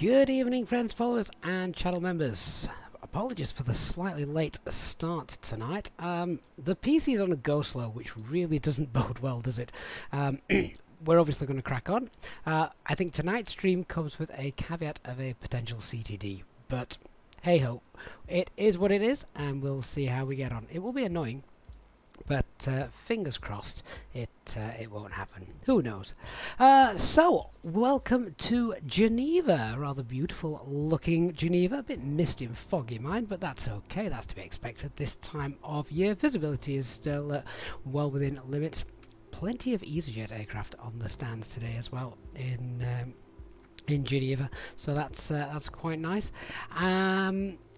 Good evening, friends, followers, and channel members. Apologies for the slightly late start tonight. The PC is on a go slow, which really doesn't bode well, does it? We're obviously going to crack on. I think tonight's stream comes with a caveat of a potential CTD, but hey ho, it is what it is, and we'll see how we get on. It will be annoying, but fingers crossed it won't happen. Who knows? So, welcome to Geneva. Rather beautiful looking Geneva. A bit misty and foggy, mind, but that's okay. That's to be expected this time of year. Visibility is still well within limits. Plenty of EasyJet aircraft on the stands today as well in Geneva, so that's quite nice.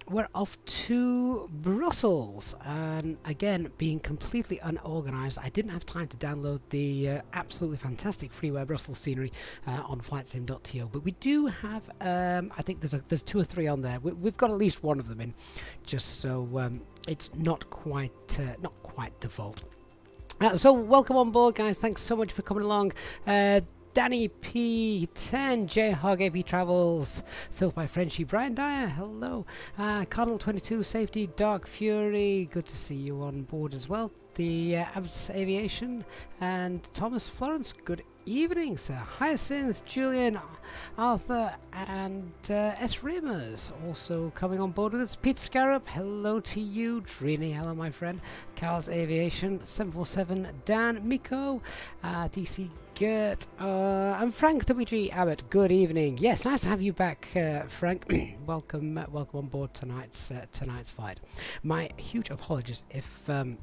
We're off to Brussels, and again, being completely unorganised, I didn't have time to download the absolutely fantastic freeware Brussels scenery on flightsim.to, but we do have, I think there's 2 or 3 on there. We've got at least one of them in, just so it's not quite default. So welcome on board, guys. Thanks so much for coming along. Danny P10, J Hog AP Travels, Phil by Frenchie, Brian Dyer, hello. Cardinal 22 Safety, Dark Fury, good to see you on board as well. The Abs Aviation and Thomas Florence, good evening, sir. Hyacinth, Julian, Arthur, and S. Rimmers also coming on board with us. Pete Scarab, hello to you. Trini, hello, my friend. Carl's Aviation, 747, Dan, Miko, DC Gert, and Frank WG Abbott, good evening. Yes, nice to have you back, Frank. welcome on board tonight's flight. My huge apologies if I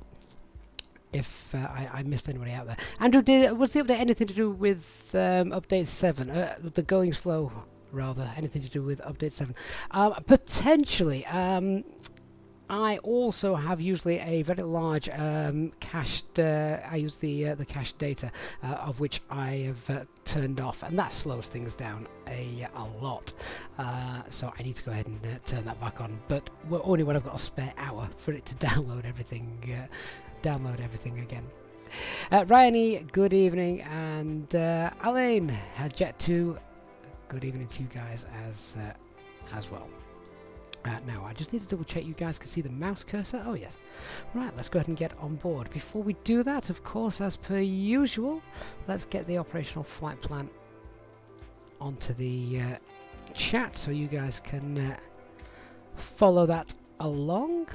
missed anybody out there. Andrew, was the update anything to do with update 7? The going slow, rather, anything to do with update 7? Potentially. I also have usually a very large cached. I use the cached data, of which I have turned off, and that slows things down a lot. So I need to go ahead and turn that back on. But only when I've got a spare hour for it to download everything. Again. Ryanie, good evening, and Alain, Jet2, good evening to you guys as well. Now, I just need to double check you guys can see the mouse cursor. Oh, yes. Right, let's go ahead and get on board. Before we do that, of course, as per usual, let's get the operational flight plan onto the chat so you guys can follow that along.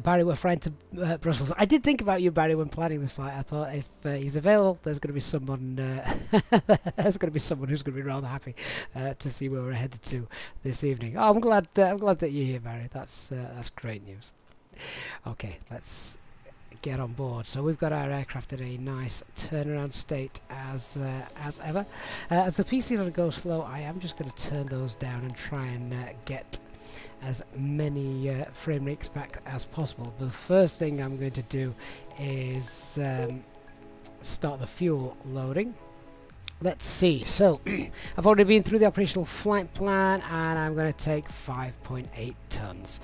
Barry, we're flying to Brussels. I did think about you, Barry, when planning this flight. I thought if he's available, there's going to be someone. There's going to be someone who's going to be rather happy to see where we're headed to this evening. Oh, I'm glad that you're here, Barry. That's great news. Okay, let's get on board. So we've got our aircraft in a nice turnaround state as ever. As the PC is on go slow, I am just going to turn those down and try and get as many frame rates back as possible. But the first thing I'm going to do is start the fuel loading. Let's see. So I've already been through the operational flight plan, and I'm going to take 5.8 tons,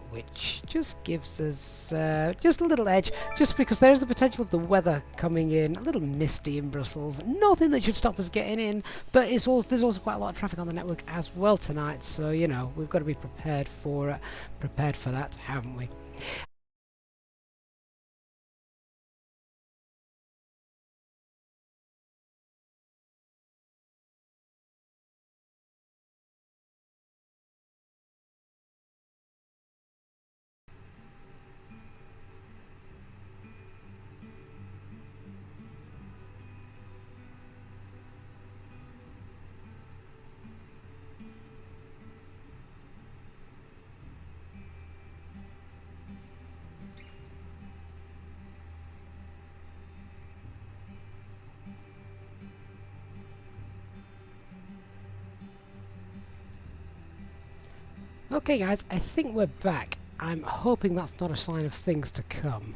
which just gives us just a little edge, just because there's the potential of the weather coming in a little misty in Brussels. Nothing that should stop us getting in, but there's also quite a lot of traffic on the network as well tonight, so you know we've got to be prepared for that, haven't we? Okay guys, I think we're back. I'm hoping that's not a sign of things to come.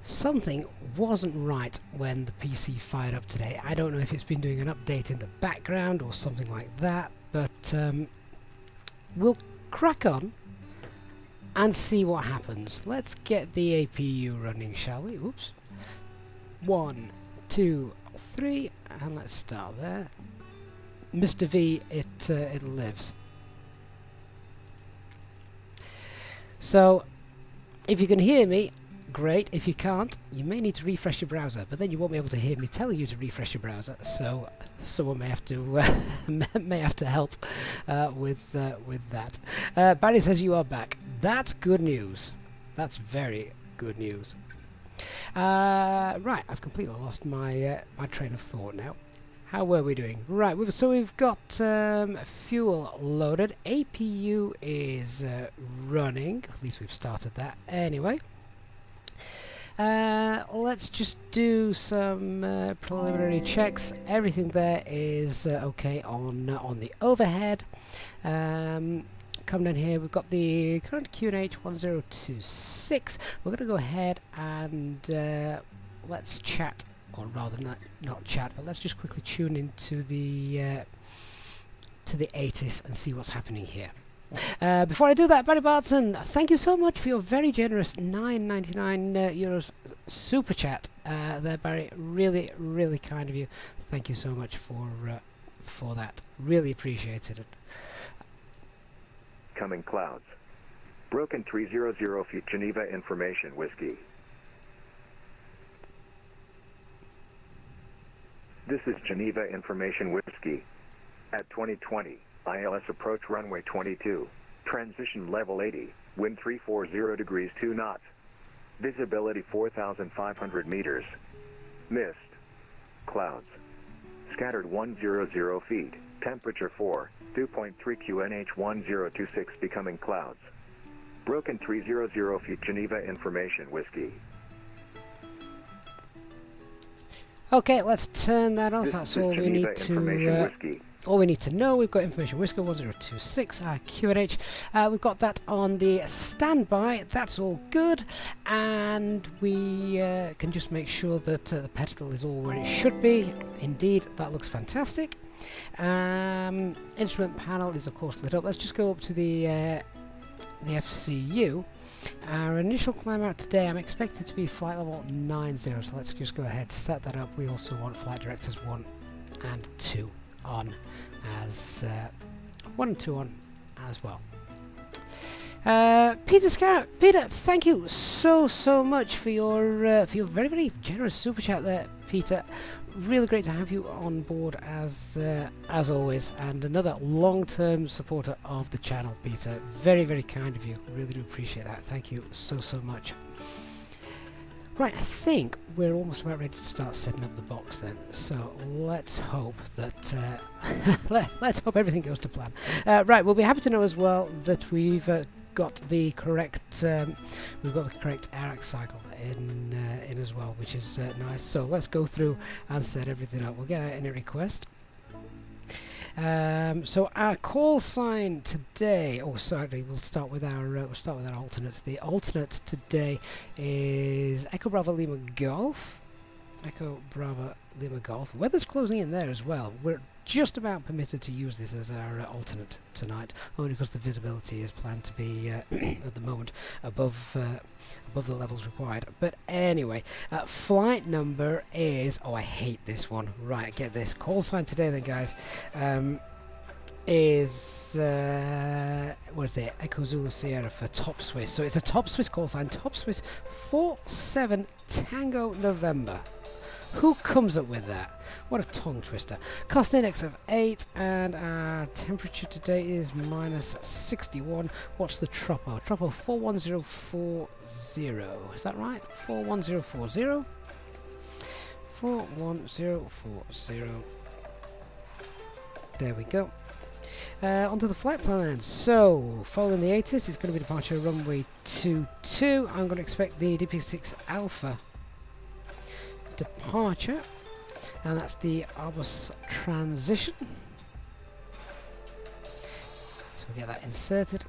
Something wasn't right when the PC fired up today. I don't know if it's been doing an update in the background or something like that, but we'll crack on and see what happens. Let's get the APU running, shall we? Oops. 1, 2, 3, and let's start there. Mr. V, it lives. So, if you can hear me, great. If you can't, you may need to refresh your browser, but then you won't be able to hear me tell you to refresh your browser. So someone may have to help with that. Barry says you are back. That's good news. That's very good news. Right, I've completely lost my my train of thought now. How were we doing? Right, we've got fuel loaded. APU is running. At least we've started that. Anyway, let's just do some preliminary checks. Everything there is okay on the overhead. Come down here. We've got the current QNH 1026. We're going to go ahead and let's chat. Or rather not chat, but let's just quickly tune into the ATIS and see what's happening here. Before I do that, Barry Bartson, thank you so much for your very generous €9.99 super chat there, Barry. Really, really kind of you. Thank you so much for that. Really appreciated it. Coming clouds. Broken 300 feet Geneva information whiskey. This is Geneva Information Whiskey. At 2020, ILS approach runway 22. Transition level 80. Wind 340 degrees 2 knots. Visibility 4,500 meters. Mist. Clouds. Scattered 100 feet. Temperature 4. 2.3 QNH 1026 becoming clouds. Broken 300 feet Geneva Information Whiskey. Okay, let's turn that off. That's all we need to. All we need to know. We've got information whiskey 1026 QNH. We've got that on the standby. That's all good, and we can just make sure that the pedestal is all where it should be. Indeed, that looks fantastic. Instrument panel is of course lit up. Let's just go up to the FCU. Our initial climb out today, I'm expected to be flight level 90, so let's just go ahead, set that up. We also want flight directors 1 and 2 on as 1 and 2 on as well. Peter Scarrett, Peter, thank you so much for your very, very generous super chat there, Peter. Really great to have you on board as always, and another long-term supporter of the channel, Peter. Very, very kind of you. Really do appreciate that. Thank you so much. Right, I think we're almost about ready to start setting up the box then. So let's hope that let's hope everything goes to plan. Right, we'll be happy to know as well that we've got the correct ARAC cycle in as well, which is nice. So let's go through and set everything up. We'll get out any request. So our call sign today. Oh, sorry. We'll start with our alternate. The alternate today is Echo Bravo Lima Golf. Echo Bravo Lima Golf. Weather's closing in there as well. We're just about permitted to use this as our alternate tonight, only because the visibility is planned to be at the moment above the levels required. But anyway, flight number is, oh, I hate this one. Right, get this. Call sign today then, guys, is what is it? Echo Zulu Sierra for Top Swiss. So it's a Top Swiss call sign. Top Swiss 47 Tango November. Who comes up with that? What a tongue twister. Cost index of 8, and our temperature today is -61. What's the tropo? Tropo 41040. Is that right? 41040. 41040. There we go. Onto the flight plan then. So, following the ATIS, it's going to be departure runway 22. I'm going to expect the DP6 Alpha departure, and that's the Airbus transition. So we get that inserted,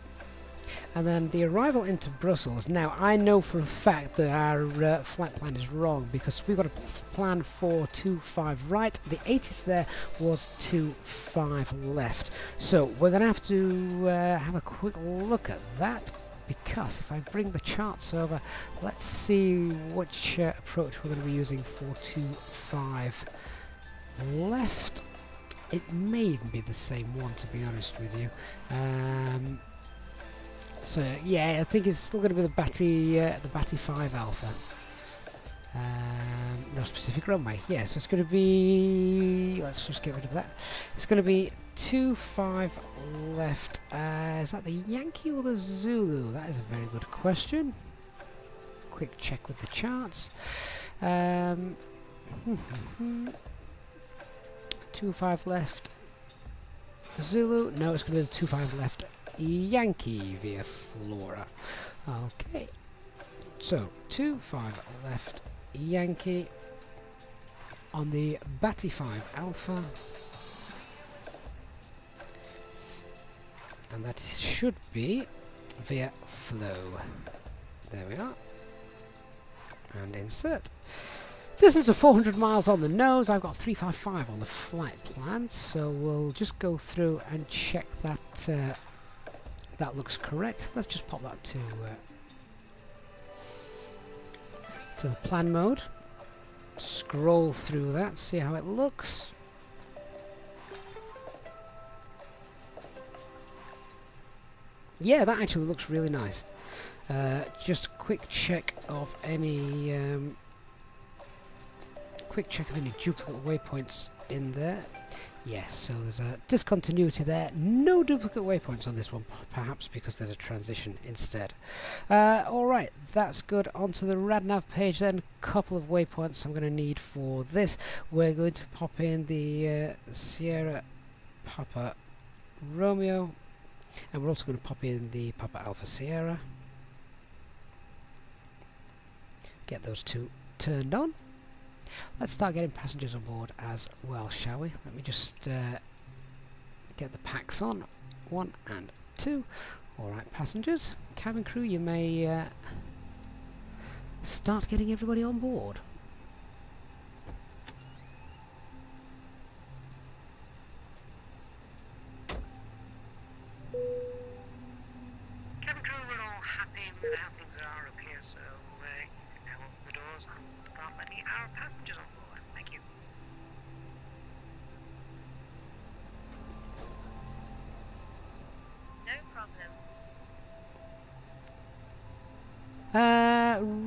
and then the arrival into Brussels. Now I know for a fact that our flight plan is wrong, because we've got a plan for 25 right. The ATIS there was 25 left, so we're going to have to have a quick look at that. Because if I bring the charts over, let's see which approach we're going to be using for 25 left. It may even be the same one, to be honest with you. So yeah, I think it's still going to be the Batty 5 Alpha. No specific runway. Yeah, so it's going to be. Let's just get rid of that. It's going to be 25 left. Is that the Yankee or the Zulu? That is a very good question. Quick check with the charts. 25 left. Zulu. No, it's going to be the 25 left. Yankee via Flora. Okay. So 25 left. Yankee on the Batty 5 Alpha, and that should be via flow. There we are, and insert. Distance of 400 miles on the nose. I've got 355 on the flight plan, so we'll just go through and check that that looks correct. Let's just pop that to the plan mode, scroll through that, see how it looks. Yeah, that actually looks really nice. Just a quick check of any duplicate waypoints in there. Yes, so there's a discontinuity there. No duplicate waypoints on this one, perhaps because there's a transition instead. Alright, that's good. Onto the RadNav page then. Couple of waypoints I'm going to need for this. We're going to pop in the Sierra Papa Romeo, and we're also going to pop in the Papa Alpha Sierra. Get those two turned on. Let's start getting passengers on board as well, shall we? Let me just get the packs on. 1 and 2. Alright, passengers. Cabin crew, you may start getting everybody on board. Cabin crew, we're all happy with how things are up here, so now open the doors and start letting our passengers on board. Thank you. No problem.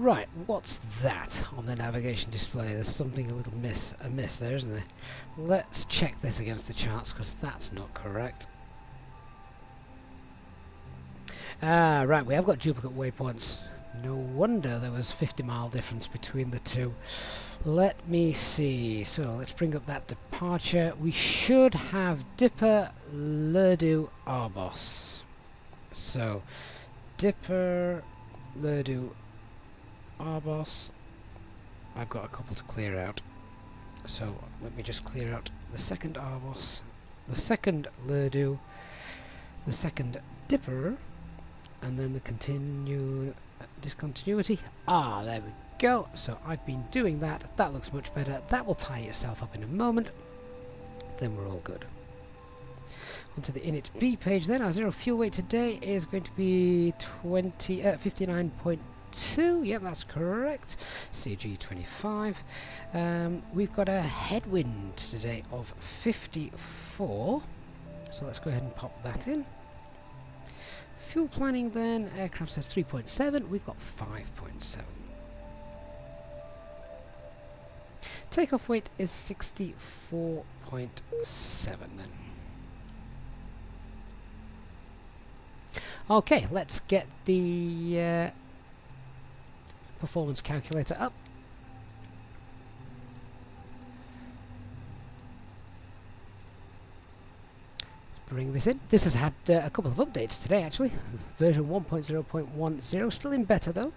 Right, what's that on the navigation display? There's something a little amiss there, isn't there? Let's check this against the charts, because that's not correct. Right, we have got duplicate waypoints. No wonder there was 50-mile difference between the two. Let me see. So let's bring up that departure. We should have Dipper, Lerdu, Arbos. So Dipper, Lerdu, Arbos. I've got a couple to clear out. So let me just clear out the second Arbos, the second Lerdu, the second Dipper, and then the discontinuity. There we go. So I've been doing that. That looks much better. That will tie itself up in a moment. Then we're all good. Onto the init B page then. Our zero fuel weight today is going to be 59.2. Yep, that's correct. CG25. We've got a headwind today of 54. So let's go ahead and pop that in. Fuel planning then, aircraft says 3.7, we've got 5.7. Takeoff weight is 64.7 then. Okay, let's get the performance calculator up. Bring this in. This has had a couple of updates today actually. Version 1.0.10, still in beta though.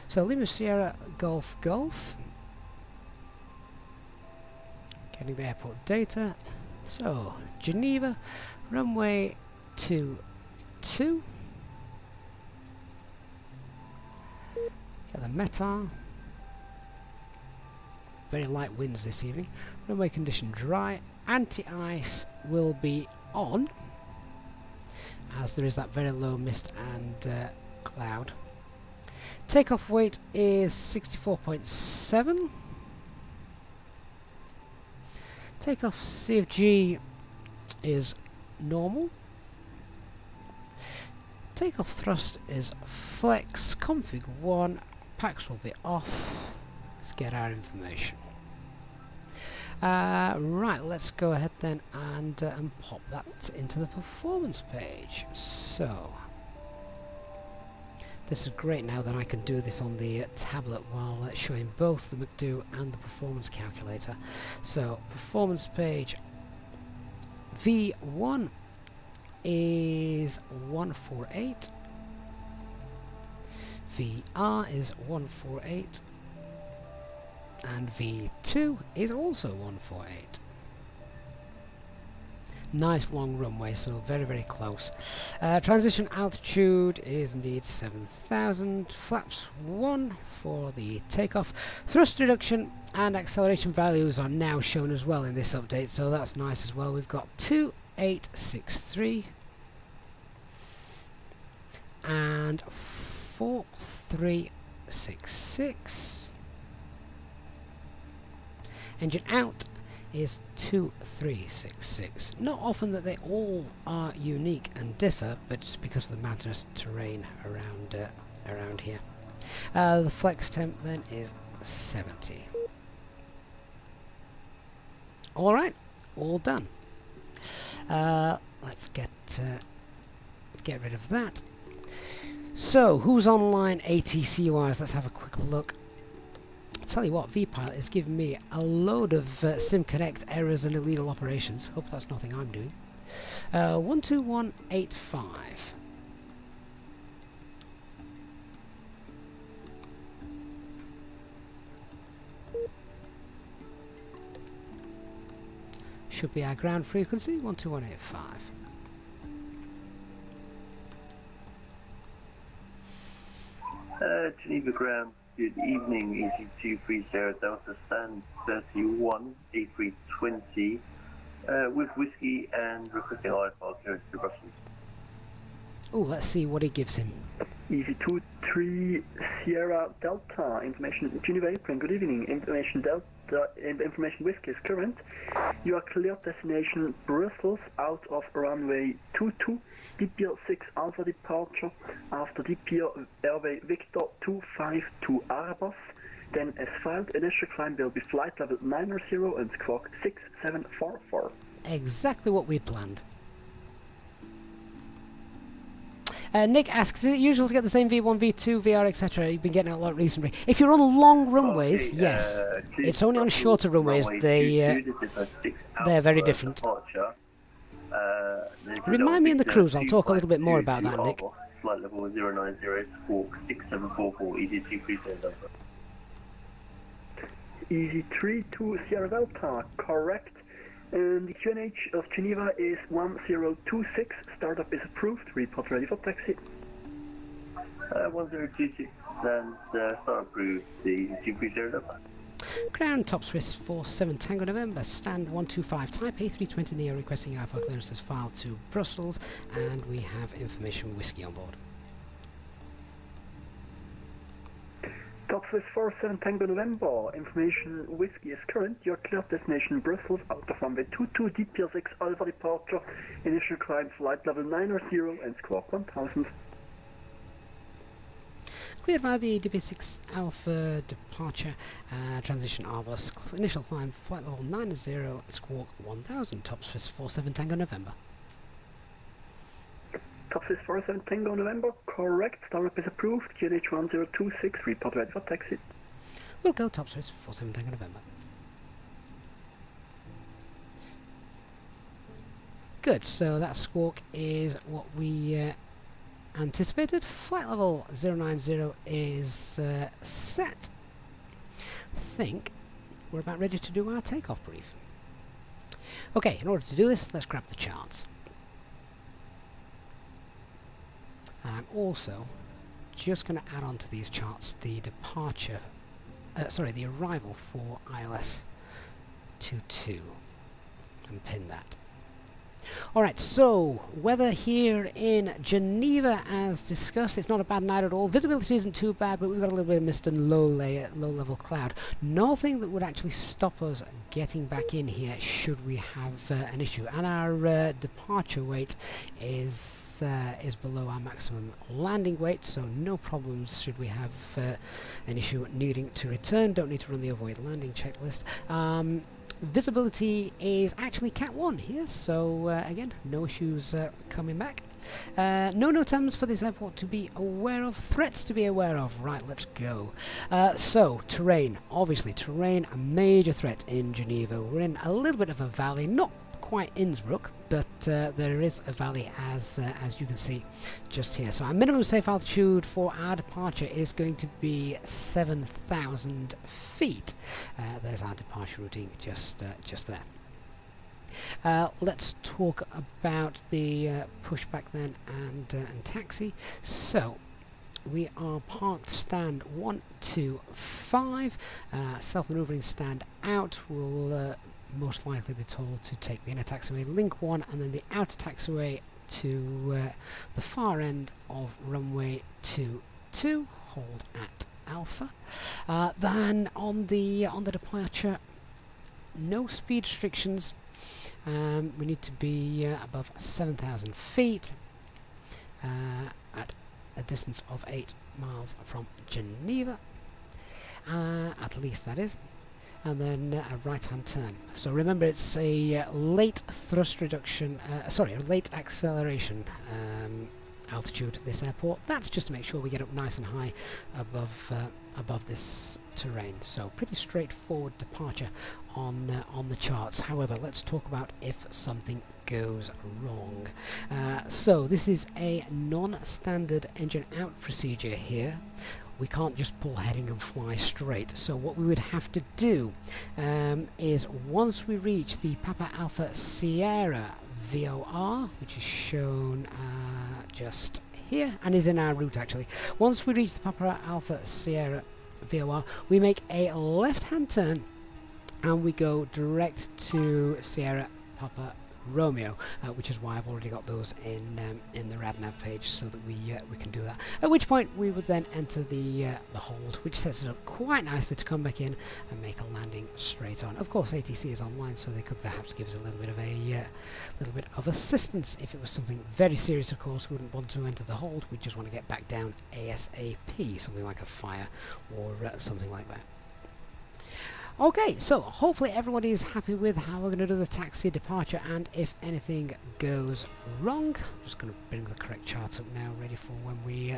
So Lima Sierra Golf Golf. Getting the airport data. So Geneva, runway 22. Get the METAR. Very light winds this evening. Runway condition dry. Anti-ice will be on, as there is that very low mist and cloud. Takeoff weight is 64.7. Takeoff CFG is normal. Takeoff thrust is flex. Config 1. Packs will be off. Let's get our information. Right, let's go ahead then and pop that into the performance page. So, this is great now that I can do this on the tablet while showing both the McDo and the performance calculator. So, performance page V1 is 148. VR is 148. And V2 is also 148. Nice long runway, so very, very close. Transition altitude is indeed 7,000. Flaps 1 for the takeoff. Thrust reduction and acceleration values are now shown as well in this update, so that's nice as well. We've got 2863 and 4366. Engine out is 2366. Not often that they all are unique and differ, but just because of the mountainous terrain around here. The flex temp then is 70. All right, all done. Let's get rid of that. So, who's online ATC wise? Let's have a quick look. Tell you what, VPilot is giving me a load of SimConnect errors and illegal operations. Hope that's nothing I'm doing. 12185. Should be our ground frequency, 12185. Geneva ground. Good evening, EC230 Delta Stand 31, A320, with whiskey and requesting IFR clearance to Brussels. Oh, let's see what he gives him. EC23 Sierra Delta, information Geneva Airplane, good evening, information Delta, information whiskey is current. You are cleared destination Brussels out of runway 22, DPL 6 Alpha departure, after DPL airway Victor 252 Arabas, then as filed, initial climb will be flight level 90 and squawk 6744. Exactly what we planned. Nick asks, is it usual to get the same V1, V2, VR, etc.? You've been getting it a lot recently. If you're on long runways, yes. It's only on shorter runways they're very different. Remind me in the cruise, I'll talk a little bit more about that, Nick. Flight level 090, squawk 6744, EC230. EC3 to Sierra Delta, correct. And the QNH of Geneva is 1026. Startup is approved. Report ready for taxi. 1026 and start approved. The EC230. Ground top Swiss 47 Tango November. Stand 125 Type A320 Neo requesting IFR clearances filed to Brussels, and we have information whiskey on board. Top Swiss 47 Tango November, information whiskey is current. Your cleared destination Brussels out of runway 22, DPL 6 Alpha departure, initial climb flight level 90 and squawk 1000. Cleared via the DP6 Alpha departure, transition Arbus, initial climb flight level 90, squawk 1000, Top Swiss 47 Tango November. Top Swiss 47 Tango November, correct. Startup is approved. QNH 1026, report ready for taxi. We'll go Top Swiss 47 Tango November. Good, so that squawk is what we anticipated. Flight level 090 is set. I think we're about ready to do our takeoff brief. Okay, in order to do this, let's grab the charts. And I'm also just going to add on to these charts the departure, the arrival for ILS 22 and pin that. Alright, so weather here in Geneva, as discussed, it's not a bad night at all. Visibility isn't too bad, but we've got a little bit of mist and low-level cloud. Nothing that would actually stop us getting back in here should we have an issue. And our departure weight is below our maximum landing weight, so no problems should we have an issue needing to return. Don't need to run the overweight landing checklist. Visibility is actually Cat 1 here, so again, no issues coming back. No NOTAMs for this airport to be aware of, threats to be aware of. Right, let's go. So, terrain. Obviously, terrain, a major threat in Geneva. We're in a little bit of a valley, not quite Innsbruck, but there is a valley as you can see just here. So our minimum safe altitude for our departure is going to be 7,000 feet. There's our departure routing just there. Let's talk about the pushback then and taxi. So we are parked stand 1, 2, 5. Self-maneuvering stand out will most likely be told to take the inner taxiway link 1 and then the outer taxiway to the far end of runway 22. Hold at Alpha. Then on the departure, no speed restrictions. We need to be above 7,000 feet at a distance of 8 miles from Geneva. At least that is. And then a right-hand turn. So remember, it's a late thrust reduction, sorry, a late acceleration altitude at this airport. That's just to make sure we get up nice and high above this terrain. So pretty straightforward departure on the charts. However, let's talk about if something goes wrong. So this is a non-standard engine out procedure here. We can't just pull heading and fly straight. So what we would have to do is once we reach the Papa Alpha Sierra VOR, which is shown just here and is in our route actually. Once we reach the Papa Alpha Sierra VOR, we make a left-hand turn and we go direct to Sierra Papa Romeo, which is why I've already got those in the RadNav page so that we can do that. At which point we would then enter the hold, which sets us up quite nicely to come back in and make a landing straight on. Of course, ATC is online, so they could perhaps give us a little bit of assistance if it was something very serious. Of course, we wouldn't want to enter the hold. We just want to get back down ASAP, something like a fire or something like that. Okay, so hopefully everybody is happy with how we're going to do the taxi departure, and if anything goes wrong, I'm just going to bring the correct charts up now, ready for when we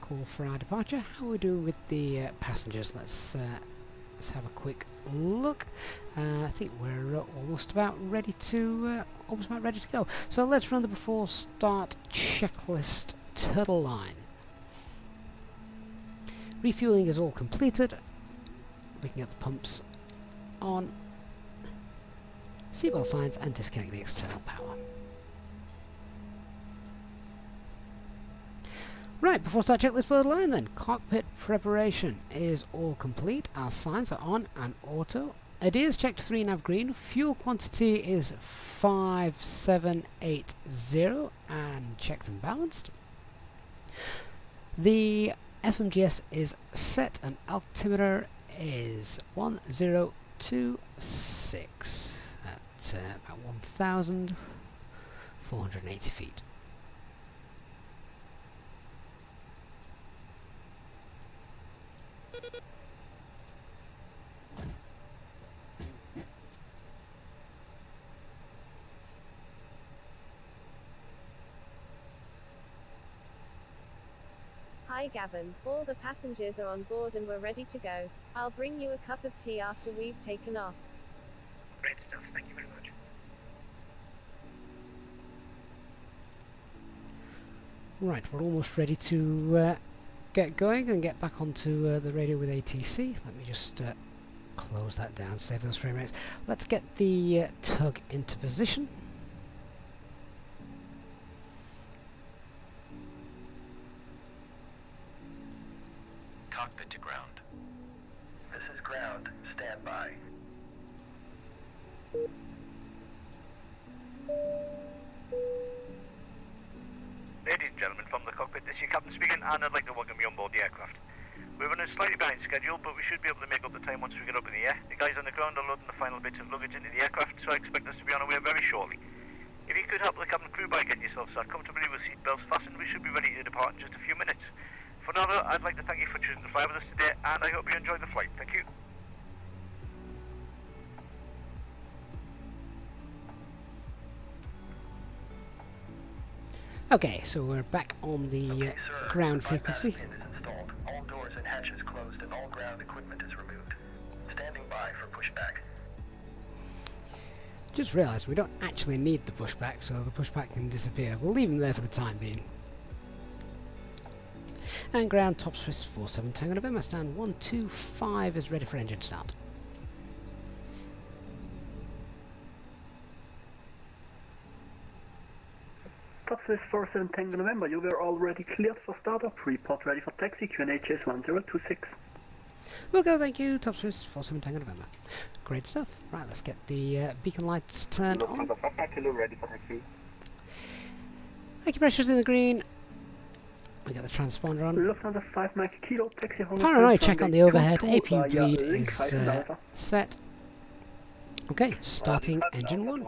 call for our departure. How are we doing with the passengers? Let's have a quick look. I think we're almost about ready to go. So let's run the before start checklist turtle line. Refueling is all completed. We can get the pumps on, seatbelt signs, and disconnect the external power. Right, before start checklist bird line then, cockpit preparation is all complete. Our signs are on and auto. ADIRS checked 3 nav green. Fuel quantity is 5780 and checked and balanced. The FMGS is set and altimeter is 1026 at about 1,480 feet. Hi Gavin, all the passengers are on board and we're ready to go. I'll bring you a cup of tea after we've taken off. Great stuff, thank you very much. Right, we're almost ready to get going and get back onto the radio with ATC. Let me just close that down, save those frame rates. Let's get the tug into position. Cockpit to ground. This is ground. Stand by. gentlemen from the cockpit. This is your captain speaking, and I'd like to welcome you on board the aircraft. We're running slightly behind schedule, but we should be able to make up the time once we get up in the air. The guys on the ground are loading the final bits of luggage into the aircraft, so I expect us to be on our way very shortly. If you could help the cabin crew by getting yourself sat comfortably with seatbelts fastened, we should be ready to depart in just a few minutes. For now, though, I'd like to thank you for choosing to fly with us today, and I hope you enjoyed the flight. Thank you. Okay, so we're back on the ground frequency. VATSIM is installed. All doors and hatches closed and all ground equipment is removed. Standing by for pushback. Just realised we don't actually need the pushback, so the pushback can disappear. We'll leave them there for the time being. And ground top Swiss 47 Tango November, stand 125 is ready for engine start. Top Swiss 47 Tango November, you were already cleared for startup. Report ready for taxi, QNHS 1026. We'll go, thank you, top Swiss 47 Tango November. Great stuff. Right, let's get the beacon lights turned on. Ready for taxi. Acupressure's in the green. We got the transponder on. Lufthansa 5 Mike Kilo, taxi Paranoid check on the overhead. APU bleed is set. Okay, starting engine 1.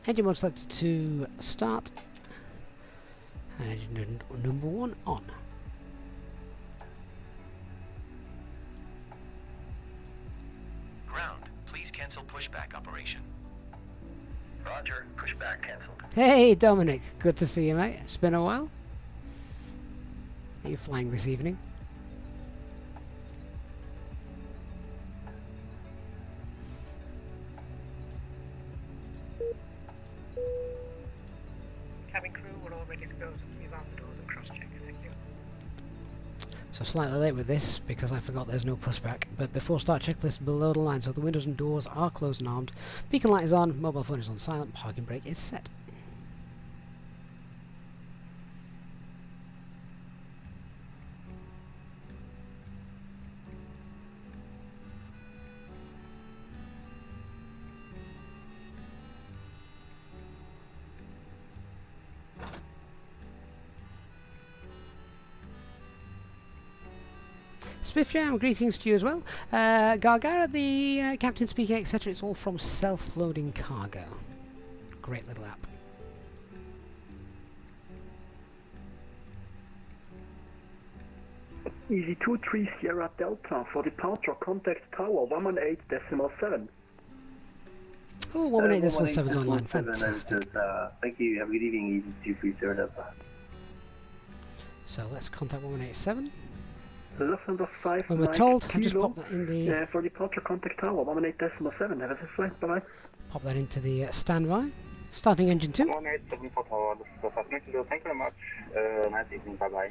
Engine 1 selected to start. And engine number 1 on. Ground, please cancel pushback operation. Roger, pushback cancelled. Hey Dominic, good to see you, mate. It's been a while. Are you flying this evening? Cabin crew, we're all ready to go, so please arm the doors and cross-check. Thank you. So slightly late with this because I forgot there's no pushback. But before start checklist below the line, so the windows and doors are closed and armed. Beacon light is on, mobile phone is on silent, parking brake is set. Spiff Jam, greetings to you as well. Gargara, the captain speaking, etc. It's all from self-loading cargo. Great little app. Easy 23 Sierra Delta for departure, contact tower 118.7. Oh, 118.7 is online, fantastic. Thank you, have a good evening, Easy 23 Sierra Delta. So let's contact 118.7. Lufthansa 5 When we're Mike told, I'll just Kilo, pop that in the... for departure, contact tower 118.7. Have a safe flight, bye-bye. Pop that into the standby. Starting engine 2. 187 for tower, thank you very much. Nice evening, bye-bye.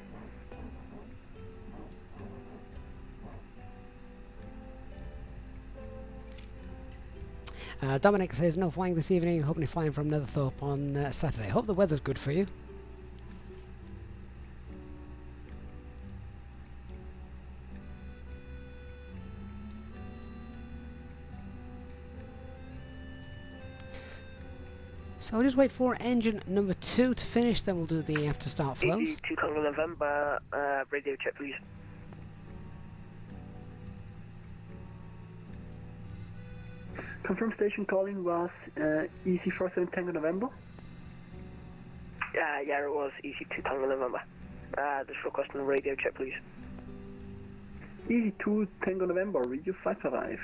Dominic says no flying this evening, hoping to fly from Netherthorpe on Saturday. Hope the weather's good for you. So we'll just wait for engine number 2 to finish, then we'll do the after start flows. 2 Tango November, radio check please. Confirm station calling was Easy 47 Tango November. Yeah, it was Easy 2 Tango November. Just requesting a radio check please. Easy 2 Tango November, radio 555.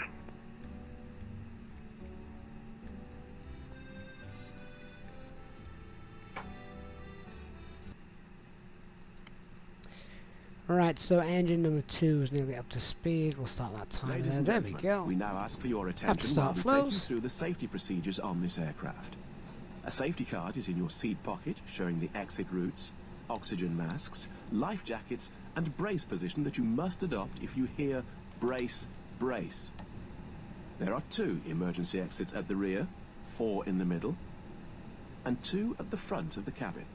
Right, so engine number 2 is nearly up to speed. We'll start that timer there. There we go. We now ask for your attention Have to start while we flows. take you through the safety procedures on this aircraft. A safety card is in your seat pocket, showing the exit routes, oxygen masks, life jackets, and brace position that you must adopt if you hear brace, brace. There are 2 emergency exits at the rear, 4 in the middle, and 2 at the front of the cabin.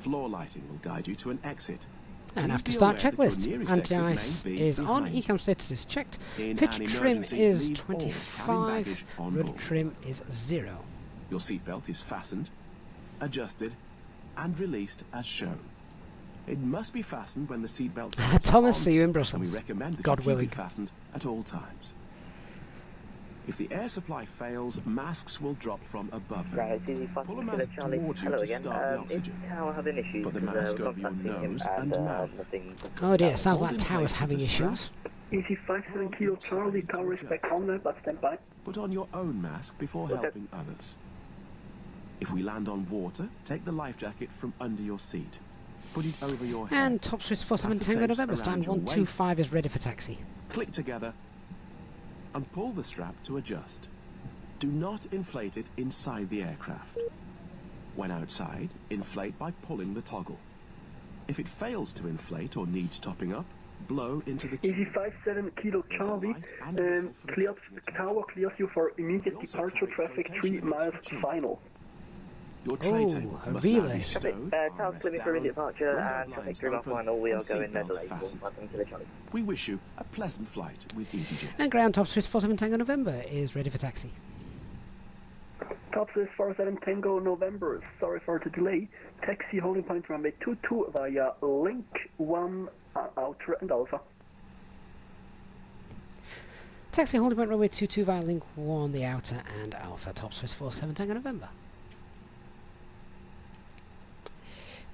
Floor lighting will guide you to an exit. And Please after be start aware that your checklist. nearest Anti-ice exit may be is on, behind you. ecam status is checked, In pitch an trim emergency, is leave all cabin 25, baggage on rudder board. trim is 0. Your seatbelt is fastened. adjusted, and released as shown. It must be fastened when the seatbelt is Thomas, on, see you in and we Brussels. recommend that God you keep willing. it fastened at all times. If the air supply fails, masks will drop from above them. Right, it's easy fast Pull a Kilo mask Charlie. towards you Hello to again. start the Is oxygen. Tower having issues? Put the Because mask we're over your contacting him nose and and mouth. nothing. Oh dear, it sounds Hold like in Tower's place having with the strap. issues. Easy 57 Kilo Charlie, tower is back on there, but stand by. Put on your own mask before Okay. helping others. If we land on water, take the life jacket from under your seat. Put it over your head. And top Swiss 47 Fasten Tango tapes November, around stand your waist. 125 is ready for taxi. Click together and pull the strap to adjust. Do not inflate it inside the aircraft. When outside, inflate by pulling the toggle. If it fails to inflate or needs topping up, blow into the Easy 57 Kilo Charlie, cleared, tower clears you for immediate departure traffic 3 miles final. Your tray table Oh, a must now relay. be stowed, Tower armrest clearing for down, immediate departure window and blinds traffic 3 mile open, final. We are and going seatbelt Netherlands. fastened. 1 Kilo Charlie. We wish you a pleasant flight with EasyJet. And ground top Swiss 47 Tango November is ready for taxi. Top Swiss 47 Tango November, sorry for the delay. Taxi holding point runway 22 via link 1 outer and alpha. Taxi holding point runway 22 via link 1, the outer and alpha, top Swiss 47 Tango November.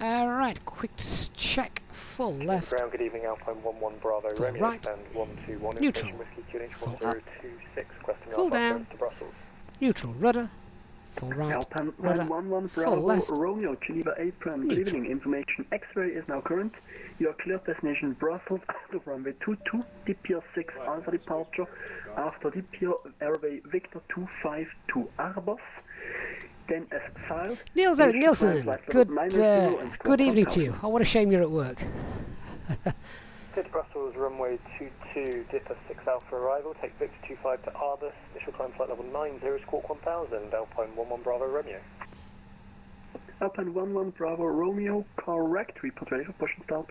Alright, quick check, full left, Ground, good evening, Alpine 11 Bravo, full Romeo, right, and 121, neutral, Whiskey QNH full up, 1026, requesting full Alpha down, to Brussels. neutral rudder, full right, Alpine rudder, 111 full Bravo, left, Romeo, Geneva Apron, good neutral. evening, information X-ray is now current. Your cleared destination Brussels out of runway 22, DPR 6 Alpha departure, after DPR Airway Victor 252 Arbos. Then as filed. Niels Eric Nielsen, good evening to you. Oh, what a shame you're at work. Clear to Brussels, runway 22, Dipper 6 Alpha arrival, take Victor 25 to Arbus, initial climb flight level 90, squawk 1000, Alpine 11 Bravo, Romeo. Alpine 11 Bravo Romeo, correct, report ready for push and start.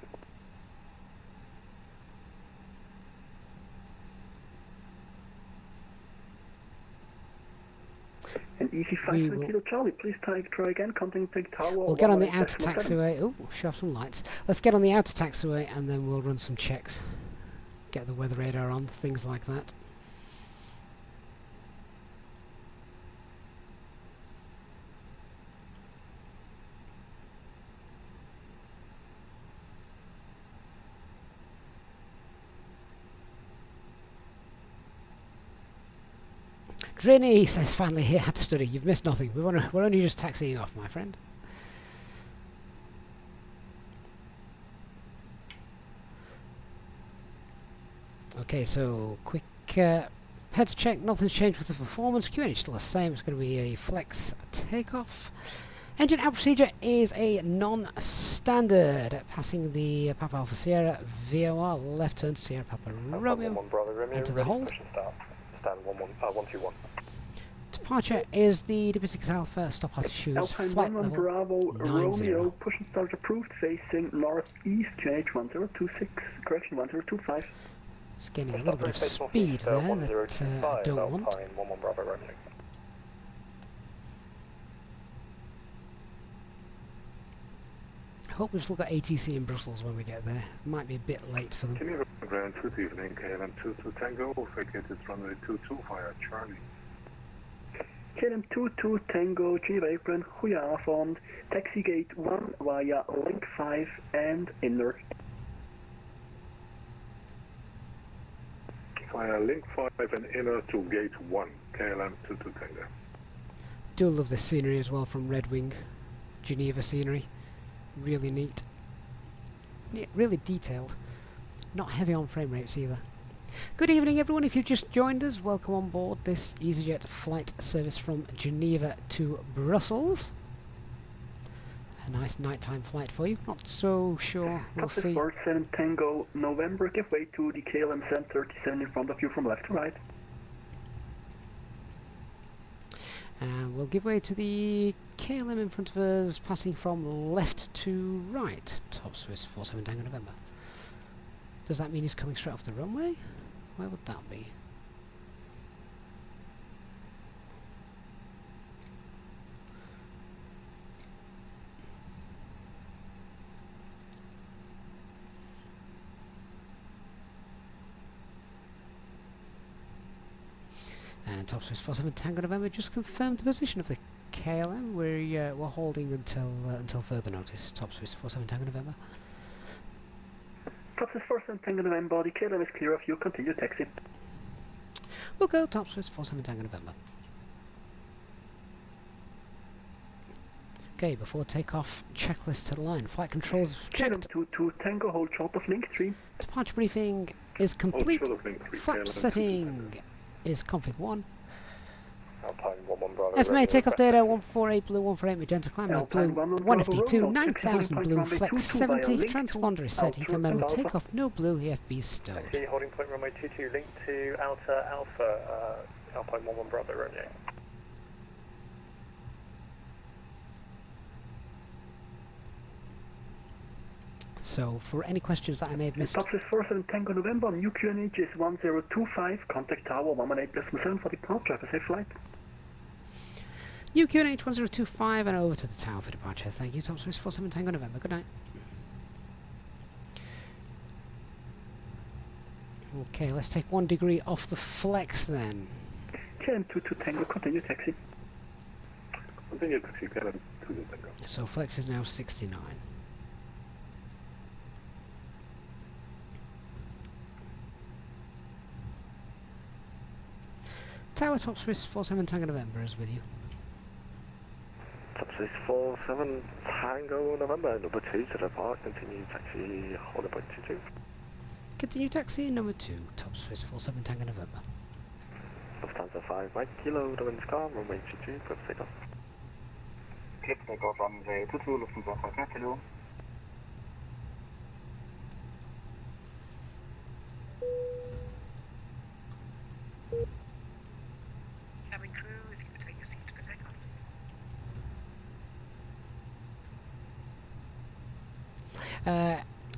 And easy 57 Kilo Charlie, please try again, contact tower. We'll get on the outer taxiway. Oh, show off some lights. Let's get on the outer taxiway and then we'll run some checks. Get the weather radar on, things like that. Drini says finally here had to study. You've missed nothing. We're only just taxiing off, my friend. Okay, so quick heads check. Nothing's changed with the performance. QNH still the same. It's going to be a flex takeoff. Engine out procedure is a non-standard. Passing the Papa Alpha Sierra VOR, left turn to Sierra Papa Romeo. Into the hold. Stand 121. Departure is the Dipper Alpha, stop altitude, Alpine flight 11 level Bravo 90. Romeo, push and start approved, facing northeast, QNH 1026, correction 1025. It's gaining a little bit of speed there that I don't want. Alpine 11 Bravo, Romeo. Hope we've still got ATC in Brussels when we get there. Might be a bit late for them. Geneva Grand, good evening, KLM 22 Tango, vacated runway 22 via Charlie. KLM 22 Tango, Geneva Apron, goedenavond, taxi gate 1 via link 5 and inner. Via link 5 and inner to gate 1, KLM 22 Tango. Do love the scenery as well from Red Wing. Geneva scenery. Really neat. Really detailed. Not heavy on frame rates either. Good evening everyone, if you've just joined us, welcome on board this EasyJet flight service from Geneva to Brussels. A nice nighttime flight for you, not so sure, we'll see. 7 Tango November, give way to the KLM 737 in front of you from left to right. And we'll give way to the KLM in front of us, passing from left to right. Top Swiss 47 Tango November. Does that mean he's coming straight off the runway? Where would that be? Top Swiss 47 Tango November. Just confirmed the position of the KLM. We're holding until further notice. Top Swiss 47 Tango November. Top Swiss 47 Tango November, the KLM is clear of you, continue taxi. We'll go Top Swiss 47 Tango November. Okay, before takeoff, checklist to the line. Flight controls checked. KLM 22 Tango, hold short of link 3. Departure briefing is complete. Hold short of link 3, Flap KLM setting is config 1. Alpine 11 Bravo. Estimated takeoff data 148 blue, 148 magenta, climb mode blue, 152, 9000 blue, flex 70, transponder is set, eco-memo takeoff, no blue, EFB stowed. Taxi holding point runway 22, link to outer Alpha, Alpine 11 Bravo Romeo. So, for any questions that I may have missed... Top Swiss 47 Tango November, new QNH is 1025, contact tower 118+7 for departure, have a safe flight. UQNH 1025 and over to the tower for departure. Thank you, Top Swiss 47 Tango November. Good night. Okay, let's take 1 degree off the flex then. KLM 22 Tango, continue taxi. Continue taxi, KLM 22 Tango. So flex is now 69. Tower Top Swiss 47 Tango November is with you. Top Swiss 47 Tango November, number 2 to depart, continue taxi, holding point 22. Continue taxi number 2, Top Swiss 47 Tango November. Lufthansa 5 Mike Kilo, the wind's calm, runway 22, prep takeoff. Click takeoff runway 22, Lufthansa 5 Mike Kilo. Cabin crew, if you could take your seats for takeoff.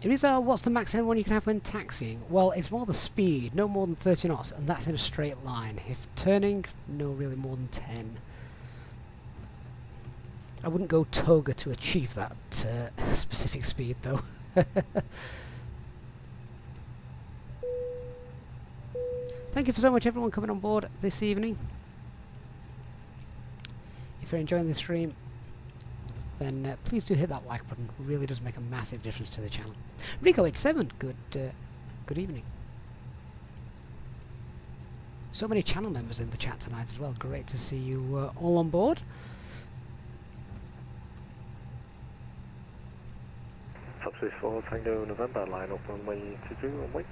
Rizal, what's the max N1 you can have when taxiing? Well, it's more the speed, no more than 30 knots, and that's in a straight line. If turning, no really more than 10. I wouldn't go toga to achieve that specific speed, though. Thank you for so much, everyone, coming on board this evening. If you're enjoying the stream, then please do hit that like button. It really does make a massive difference to the channel. Rico87, good evening. So many channel members in the chat tonight as well. Great to see you all on board. Top Swiss 4 Tango November, line up runway 22 and wait.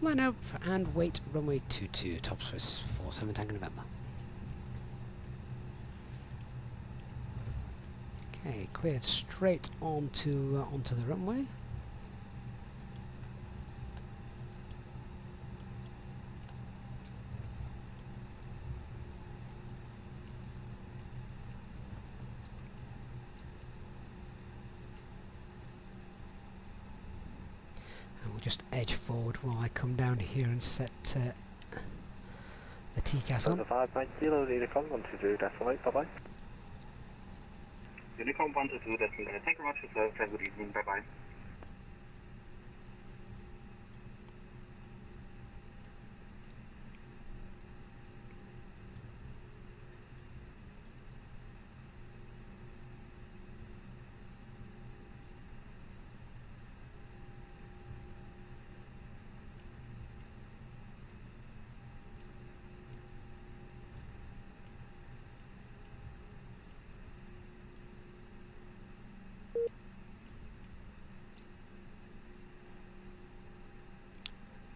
Line up and wait, runway 22, Top Swiss 47 Tango November. Okay, cleared straight onto the runway. And we'll just edge forward while I come down here and set the TCAS on. 5 Mike Kilo, Unicom 122, decimal 8, bye bye. Unicom 122, decimal 8, thank you very much for service, have a good evening, bye bye.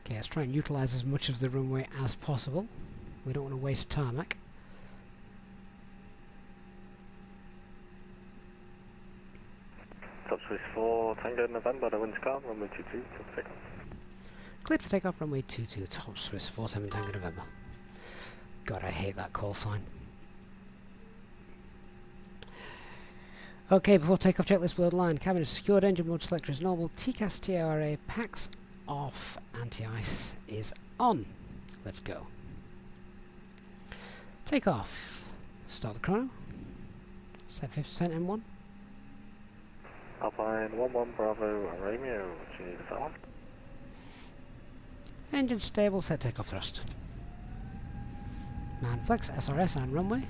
Okay, let's try and utilise as much of the runway as possible. We don't want to waste tarmac. Top Swiss 4 Tango November, the wind's calm, runway 22, top takeoff. Cleared for takeoff, runway 22, Top Swiss 47 Tango November. God, I hate that call sign. Okay, before takeoff, checklist blurred line. Cabin is secured, engine mode selector is normal, TCAS TRA packs off, anti-ice is on. Let's go. Take off. Start the chrono. Set 50% M1. Alpine 11 Bravo Romeo, Geneva. Engine stable, set takeoff thrust. Man flex, SRS and runway.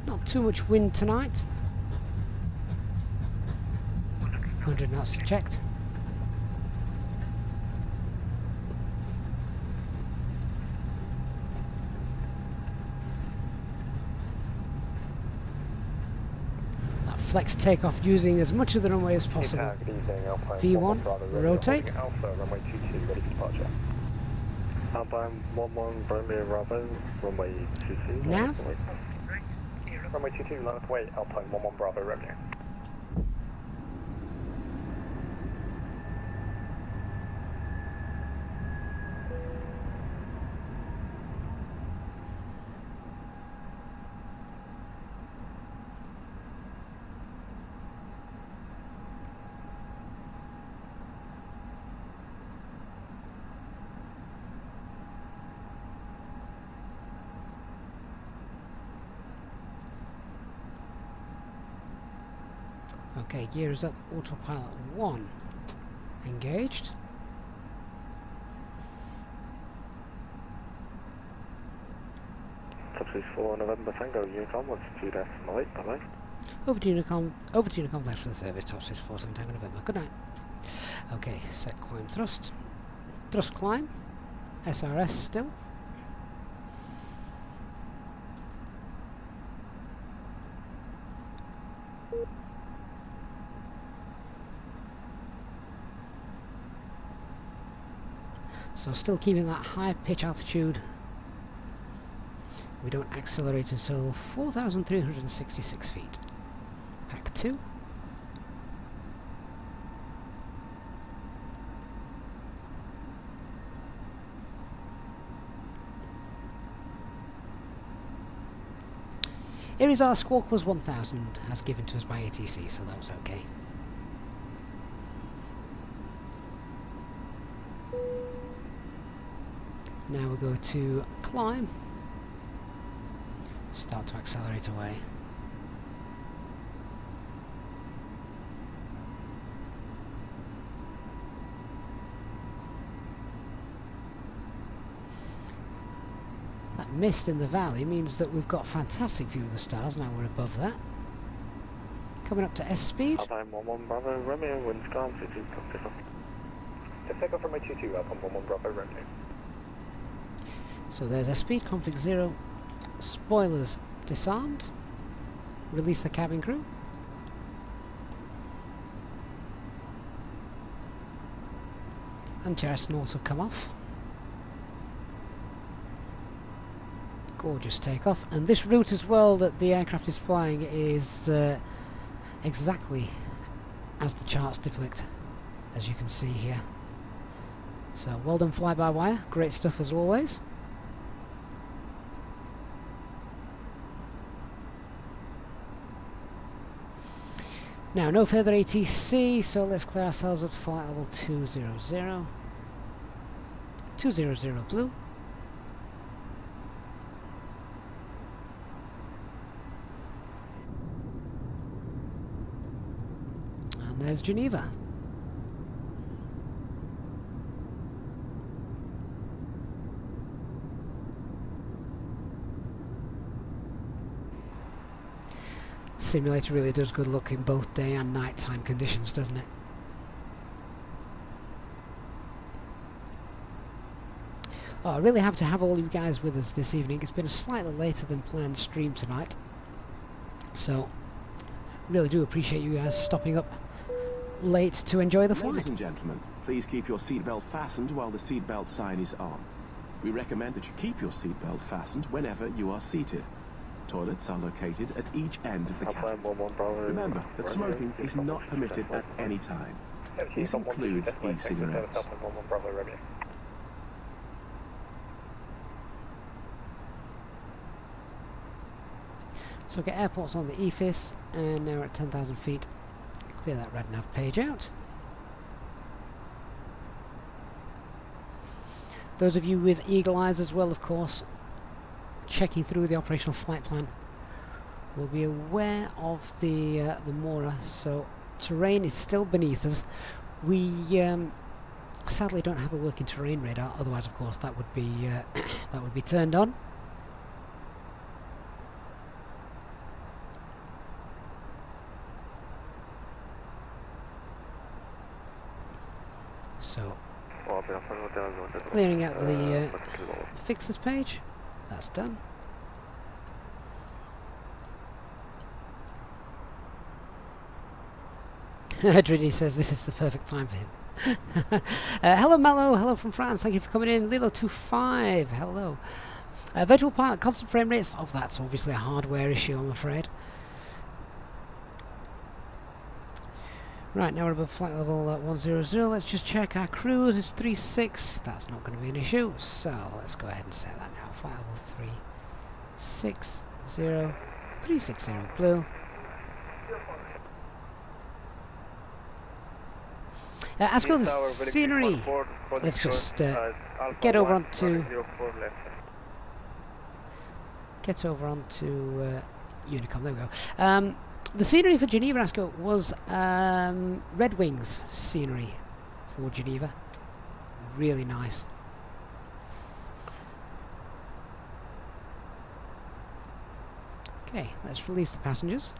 Not too much wind tonight. 100 knots checked. Flex takeoff using as much of the runway as possible. V1, rotate. Alpha, runway 22, ready for departure. Alpine 11 Bromeo Bravo, runway 22. Nav. Runway 22, line of weight, Alpine 11 Bravo, Romeo. Okay, gear is up, autopilot 1 engaged. Subspace 4 November Tango, Unicom, what's 2-8, bye-bye. Over to Unicom, thanks for the service, top 647 Tango November, good night. Okay, set climb thrust. Thrust climb, SRS still. So still keeping that high pitch altitude. We don't accelerate until 4,366 feet. Pack 2. Irizar squawk was 1,000 as given to us by ATC, so that was okay. Now we go to climb, start to accelerate away. That mist in the valley means that we've got fantastic view of the stars, now we're above that. Coming up to S speed. Alpine 11 Bravo, Romeo, winds calm, 52, Take off from my 22, Alpine 11 Bravo, Romeo. So there's a speed, config 0, spoilers disarmed, release the cabin crew. Anti-ice can also come off. Gorgeous takeoff, and this route as well that the aircraft is flying is exactly as the charts depict, as you can see here. So well done fly-by-wire, great stuff as always. Now, no further ATC, so let's clear ourselves up to flight level 200. 200 blue. And there's Geneva. Simulator really does good look in both day and night time conditions, doesn't it? Oh, I'm really happy to have all you guys with us this evening. It's been a slightly later than planned stream tonight, so really do appreciate you guys stopping up late to enjoy the flight. Ladies and gentlemen, please keep your seatbelt fastened while the seatbelt sign is on. We recommend that you keep your seatbelt fastened whenever you are seated. Toilets are located at each end of the cabin. Remember that smoking is not permitted at any time. This includes e-cigarettes. So get airports on the EFIS, and now we're at 10,000 feet. Clear that red nav page out. Those of you with eagle eyes as well, of course, checking through the operational flight plan will be aware of the Mora. So terrain is still beneath us. We sadly don't have a working terrain radar. Otherwise, of course, that would be that would be turned on. So, clearing out the fixes page. That's done. Driddy says this is the perfect time for him. Hello Mello, hello from France, thank you for coming in. Lilo25, hello. Virtual pilot, constant frame rates. Oh, that's obviously a hardware issue, I'm afraid. Right, now we're above flight level 100. Let's just check our cruise. It's 36. That's not going to be an issue. So let's go ahead and set that now. Flight level 360. 360 blue. As for the scenery, let's just get over onto Unicom. There we go. The scenery for Geneva, Asco, was Red Wings scenery for Geneva. Really nice. Okay, let's release the passengers.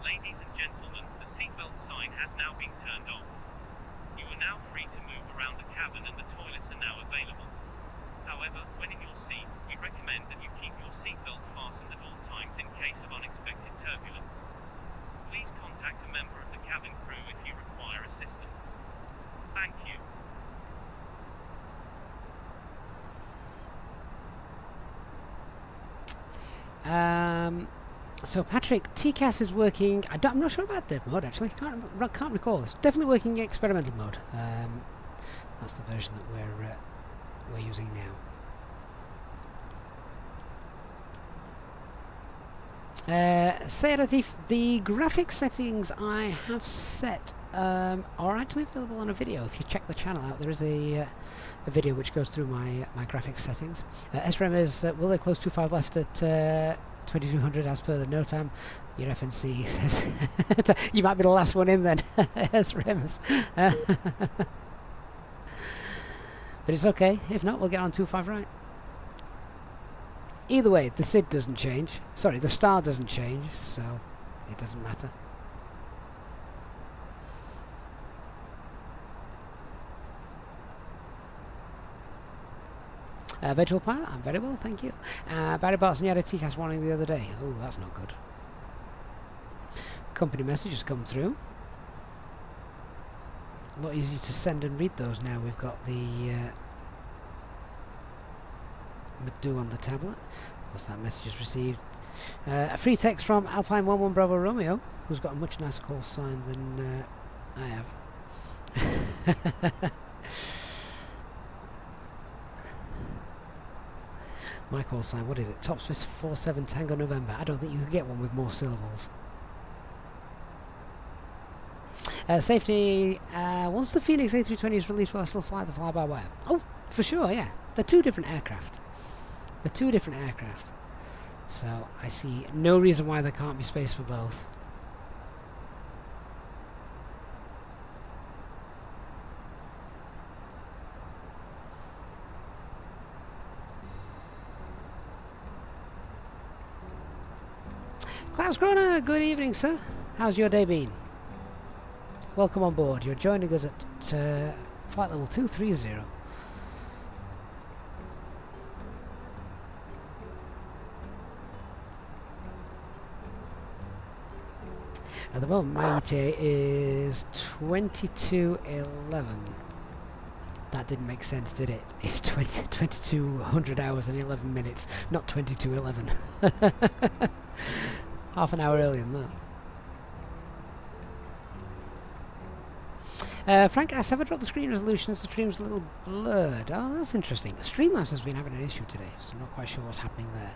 Ladies and gentlemen, the seatbelt sign has now been turned on. You are now free to move around the cabin and the toilets are now available. However, when in your seat, we recommend that you keep your seatbelt fastened at all times in case of unexpected turbulence. Please contact a member of the cabin crew if you require assistance. Thank you. So Patrick, TCAS is working. I'm not sure about dev mode actually. Can't recall. It's definitely working in experimental mode. That's the version that we're using now. Say Latif, the graphics settings I have set are actually available on a video. If you check the channel out, there is a video which goes through my graphics settings. SRAM is will they close 25 left at 2200 as per the NOTAM. Your FNC says you might be the last one in then. SRAMs. But it's okay. If not, we'll get on 25 right. Either way, the SID doesn't change. Sorry, the star doesn't change, so it doesn't matter. Virtual pilot, I'm very well, thank you. Barry Barton, you had a TCAS warning the other day. Oh, that's not good. Company message has come through. A lot easier to send and read those now. We've got the McDo on the tablet. What's that message is received? A free text from Alpine 11 Bravo Romeo, who's got a much nicer call sign than I have. My call sign, what is it? Top Swiss 47 Tango November. I don't think you can get one with more syllables. Safety, once the Phoenix A320 is released, will I still fly the fly-by-wire? Oh, for sure, yeah. They're two different aircraft. They're two different aircraft. So I see no reason why there can't be space for both. Klaus Kroner, good evening, sir. How's your day been? Welcome on board. You're joining us at flight level 230. At the moment, my ETA is 22:11. That didn't make sense, did it? It's 2200 hours and 11 minutes, not 22:11. Half an hour earlier than that. Frank asks, have I dropped the screen resolution as the stream's a little blurred? Oh, that's interesting. Streamlabs has been having an issue today, so I'm not quite sure what's happening there.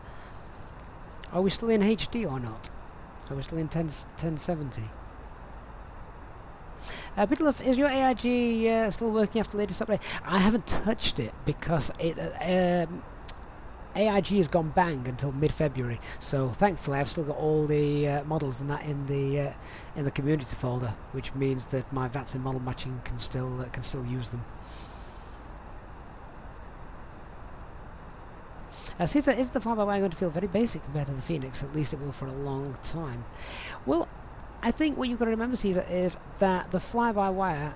Are we still in HD or not? Are we still in 1070? Biddulph, is your AIG still working after the latest update? I haven't touched it because AIG has gone bang until mid-February, so thankfully I've still got all the models and that in the community folder, which means that my VATSIM model matching can still use them. Caesar, is the fly-by-wire going to feel very basic compared to the Phoenix? At least it will for a long time. Well, I think what you've got to remember, Caesar, is that the fly-by-wire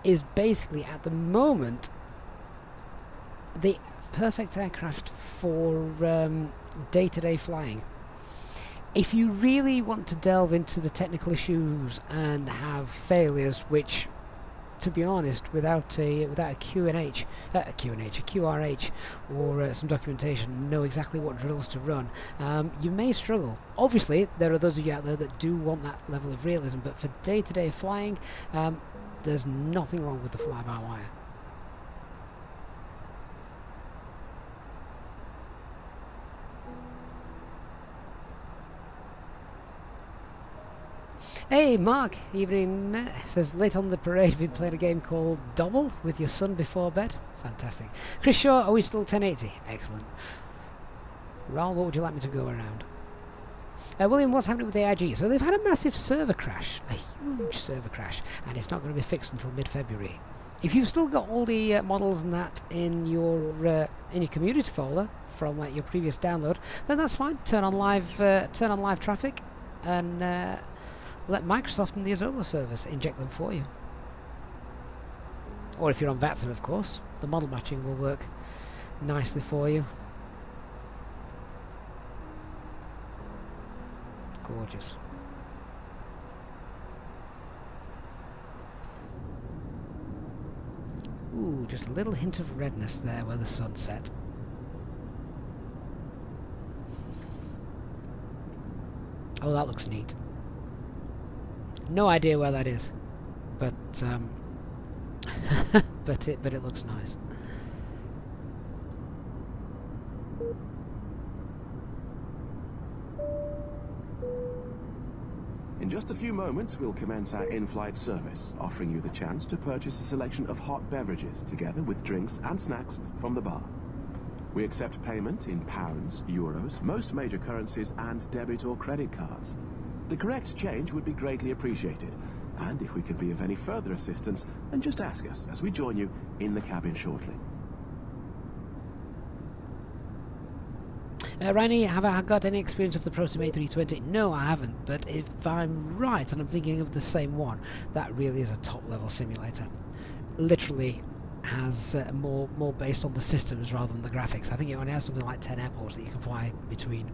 is basically at the moment the perfect aircraft for day-to-day flying. If you really want to delve into the technical issues and have failures, which, to be honest, without a QRH or some documentation, know exactly what drills to run, you may struggle. Obviously, there are those of you out there that do want that level of realism, but for day-to-day flying, there's nothing wrong with the fly-by-wire. Hey Mark, evening, says late on the parade, been playing a game called Double with your son before bed. Fantastic. Chris Shaw, are we still 1080? Excellent. Raoul, what would you like me to go around? William, what's happening with AIG? So they've had a massive server crash, a huge server crash, and it's not going to be fixed until mid-February. If you've still got all the models and that in your community folder from your previous download, then that's fine. Turn on live traffic, and let Microsoft and the Azovo service inject them for you. Or if you're on VATSIM, of course, the model matching will work nicely for you. Gorgeous. Ooh, just a little hint of redness there where the sun set. Oh, that looks neat. No idea where that is, but but it looks nice. In just a few moments, we'll commence our in-flight service, offering you the chance to purchase a selection of hot beverages together with drinks and snacks from the bar. We accept payment in pounds, euros, most major currencies, and debit or credit cards. The correct change would be greatly appreciated, and if we can be of any further assistance, then just ask us as we join you in the cabin shortly. Rainy, have I got any experience of the Prosim A320? No, I haven't, but if I'm right, and I'm thinking of the same one, that really is a top-level simulator. Literally has more based on the systems rather than the graphics. I think it only has something like 10 airports that you can fly between,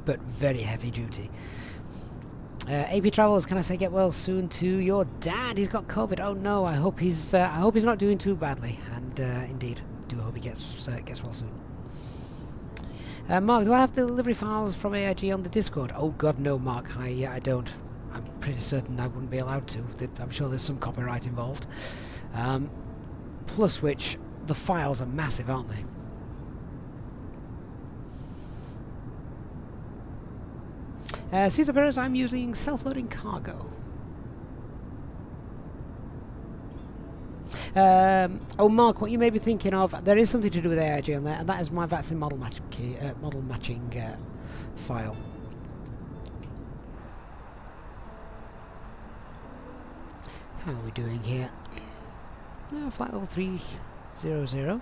but very heavy duty. AP Travels, can I say get well soon to your dad? He's got COVID. Oh no, I hope he's not doing too badly. And indeed, do hope he gets well soon. Mark, do I have the delivery files from AIG on the Discord? Oh God, no, Mark. I don't. I'm pretty certain I wouldn't be allowed to. I'm sure there's some copyright involved. Plus which, the files are massive, aren't they? Cesar Perez, I'm using self-loading cargo. Oh, Mark, what you may be thinking of, there is something to do with AIG on there, and that is my VATSIM model matching file. How are we doing here? Flight level 300.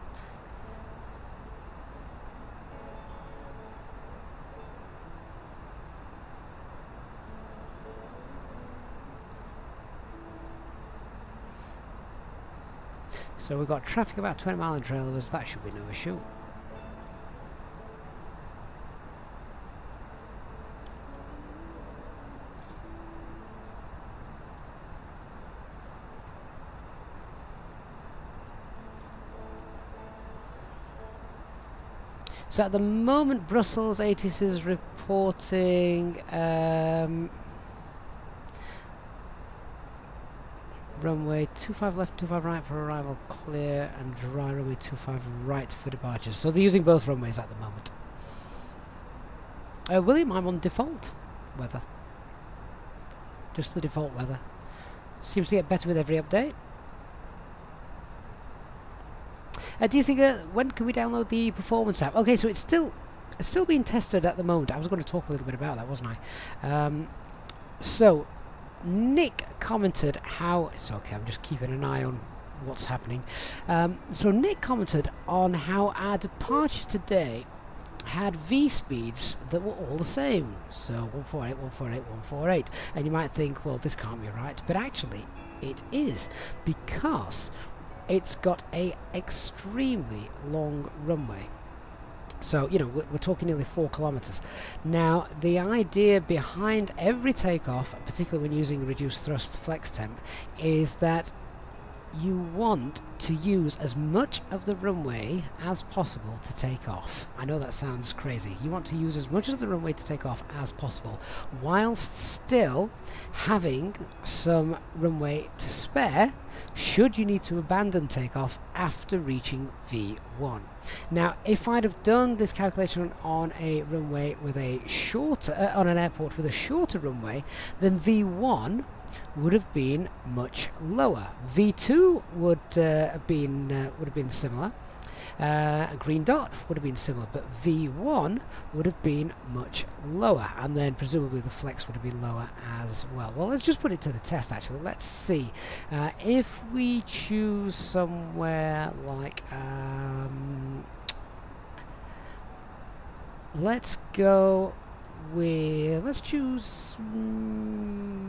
So we've got traffic about 20 mile in trailers, that should be no issue. So at the moment Brussels ATIS is reporting runway 25 left, 25 right for arrival clear, and dry runway 25 right for departures. So they're using both runways at the moment. William, I'm on default weather. Just the default weather. Seems to get better with every update. Do you think, when can we download the performance app? Okay, so it's still being tested at the moment. I was going to talk a little bit about that, wasn't I? So Nick commented how... It's okay, I'm just keeping an eye on what's happening. So Nick commented on how our departure today had V speeds that were all the same. So 148, 148, 148. And you might think, well, this can't be right. But actually, it is, because it's got a extremely long runway. So, you know, we're talking nearly 4 kilometers. Now, the idea behind every takeoff, particularly when using reduced thrust flex temp, is that you want to use as much of the runway as possible to take off. I know that sounds crazy. You want to use as much of the runway to take off as possible, whilst still having some runway to spare should you need to abandon takeoff after reaching V1. Now, if I'd have done this calculation on a runway with a shorter, on an airport with a shorter runway, then V1 would have been much lower. V2 would have been similar. A green dot would have been similar, but V1 would have been much lower, and then presumably the flex would have been lower as well. Well, let's just put it to the test. Actually, let's see if we choose somewhere like let's choose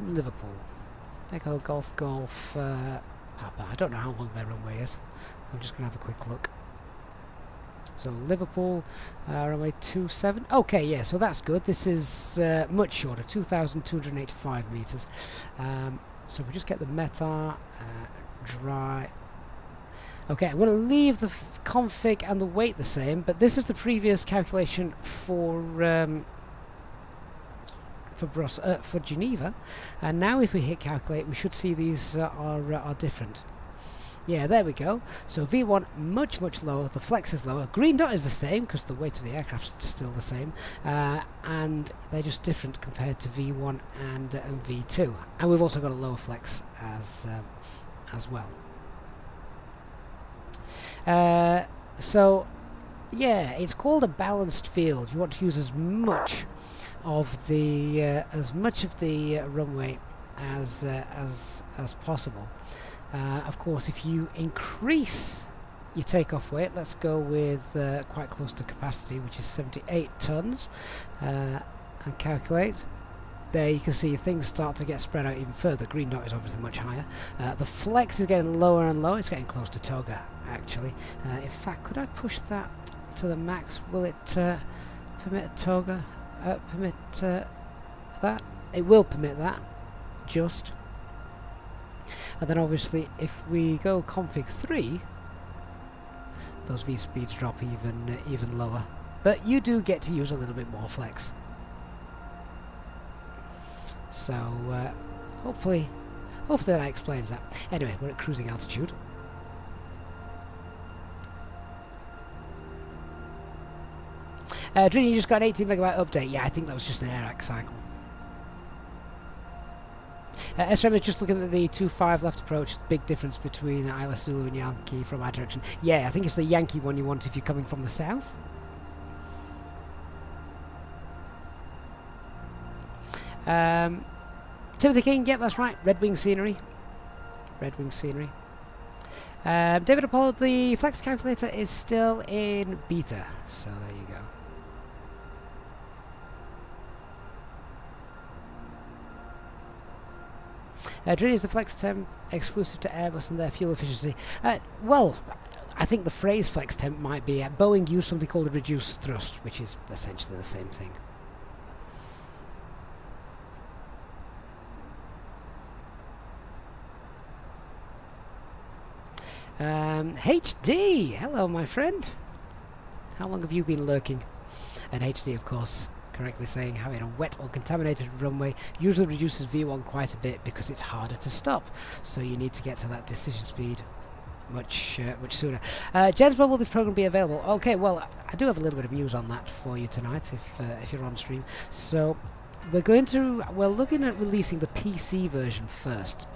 Liverpool. Echo Golf Papa. I don't know how long their runway is. I'm just going to have a quick look. So Liverpool, runway 27. Okay, yeah, so that's good. This is much shorter, 2,285 meters. So if we just get the METAR, dry. Okay, I'm going to leave the config and the weight the same, but this is the previous calculation for Geneva, and now if we hit calculate, we should see these are different. Yeah, there we go. So V1 much lower, the flex is lower. Green dot is the same because the weight of the aircraft is still the same, and they're just different compared to V1 and V2. And we've also got a lower flex as well. So yeah, it's called a balanced field. You want to use as much of the runway as possible. Of course, if you increase your takeoff weight, let's go with quite close to capacity, which is 78 tons, and calculate. There you can see things start to get spread out even further. Green dot is obviously much higher. The flex is getting lower and lower. It's getting close to toga, actually. In fact, could I push that to the max? Will it permit a toga? Permit that? It will permit that, just. And then obviously if we go config 3, those V speeds drop even lower. But you do get to use a little bit more flex. So hopefully that explains that. Anyway, we're at cruising altitude. Drini, you just got an 18 megabyte update. Yeah, I think that was just an AirAC cycle. SRM is just looking at the 2-5 left approach. Big difference between ILS Zulu and Yankee from our direction. Yeah, I think it's the Yankee one you want if you're coming from the south. Timothy King, yep, that's right. Red Wing scenery. Red Wing scenery. David Apollo, the flex calculator is still in beta. So there you go. Is the flex temp exclusive to Airbus and their fuel efficiency? Well, I think the phrase flex temp might be Boeing used something called a reduced thrust, which is essentially the same thing. HD, hello my friend. How long have you been lurking? And HD, of course, correctly saying having a wet or contaminated runway usually reduces V1 quite a bit because it's harder to stop, so you need to get to that decision speed much sooner. James, when will this program be available? Okay, well, I do have a little bit of news on that for you tonight if you're on stream. So we're looking at releasing the PC version first.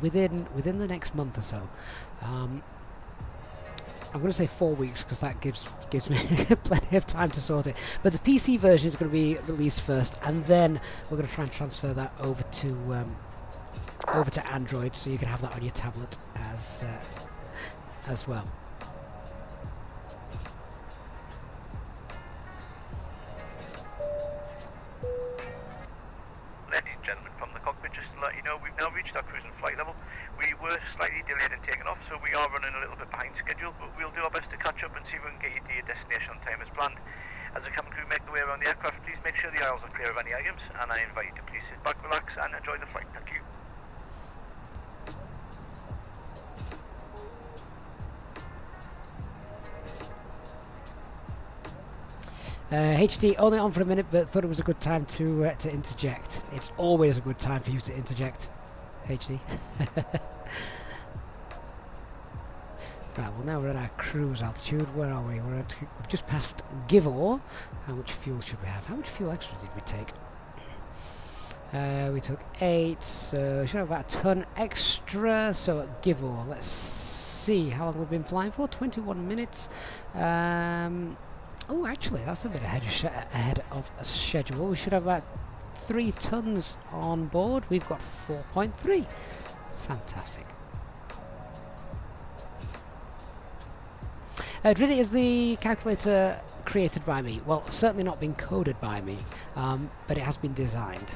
within the next month or so. I'm going to say 4 weeks because that gives me plenty of time to sort it. But the PC version is going to be released first, and then we're going to try and transfer that over to Android, so you can have that on your tablet as well. Ladies and gentlemen, from the cockpit, just to let you know, we've now reached our cruising flight level. We were slightly delayed in taking off, so we are running a little bit behind schedule, but we'll do our best to catch up and see if we can get you to your destination on time as planned. As the cabin crew make their way around the aircraft, please make sure the aisles are clear of any items, and I invite you to please sit back, relax, and enjoy the flight. Thank you. HD, only on for a minute, but thought it was a good time to interject. It's always a good time for you to interject, HD. Right, well now we're at our cruise altitude. Where are we? We're just past Givor. How much fuel should we have? How much fuel extra did we take? We took 8, so we should have about a ton extra. So at Givor, let's see how long we've been flying for. 21 minutes. Oh, actually, that's a bit ahead of schedule. We should have about 3 tons on board. We've got 4.3. Fantastic. Trinity, is the calculator created by me? Well, certainly not been coded by me, but it has been designed.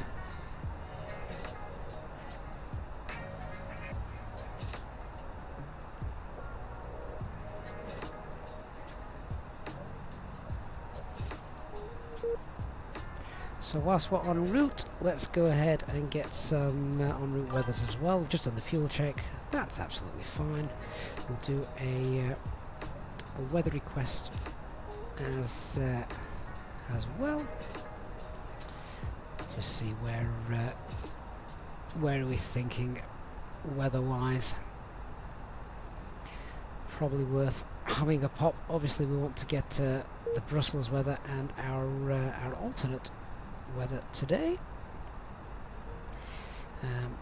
So whilst we're en route, let's go ahead and get some en route weathers as well. We've just done the fuel check. That's absolutely fine. We'll do a weather request as well. Just see where are we thinking weather-wise. Probably worth having a pop. Obviously, we want to get the Brussels weather and our alternate weather today.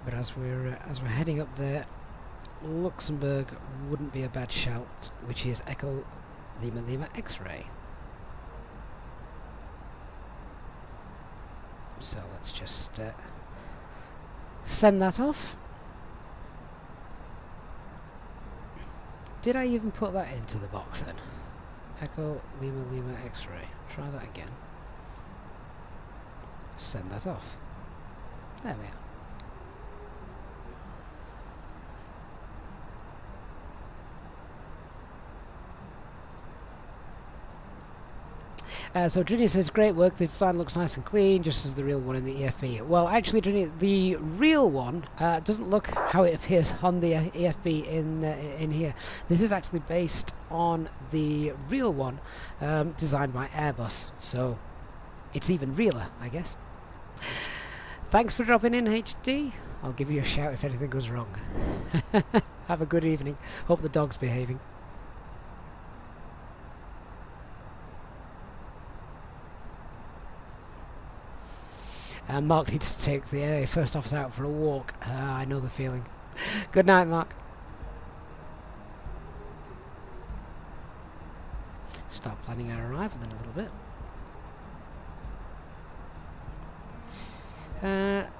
But as we're heading up there, Luxembourg wouldn't be a bad shout, which is Echo Lima Lima X-ray. So let's just send that off. Did I even put that into the box then? Echo Lima Lima X-ray. Try that again. Send that off. There we are. So Trini says, great work, the design looks nice and clean, just as the real one in the EFB. Well, actually, Trini, the real one doesn't look how it appears on the EFB in here. This is actually based on the real one designed by Airbus, so it's even realer, I guess. Thanks for dropping in, HD. I'll give you a shout if anything goes wrong. Have a good evening. Hope the dog's behaving. Mark needs to take the first officer out for a walk. I know the feeling. Good night, Mark. Start planning our arrival in a little bit.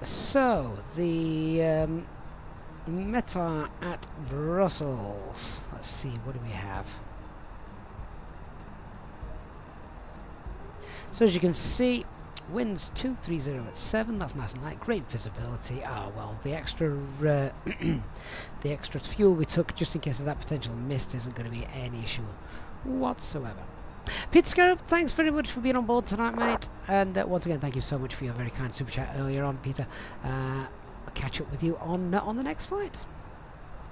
So, the METAR at Brussels. Let's see, what do we have? So as you can see, winds 230 at 7. That's nice and light. Great visibility. Well, the extra the extra fuel we took just in case of that potential mist isn't going to be any issue whatsoever. Peter Scarab, thanks very much for being on board tonight, mate. And once again, thank you so much for your very kind super chat earlier on, Peter. I'll catch up with you on the next flight.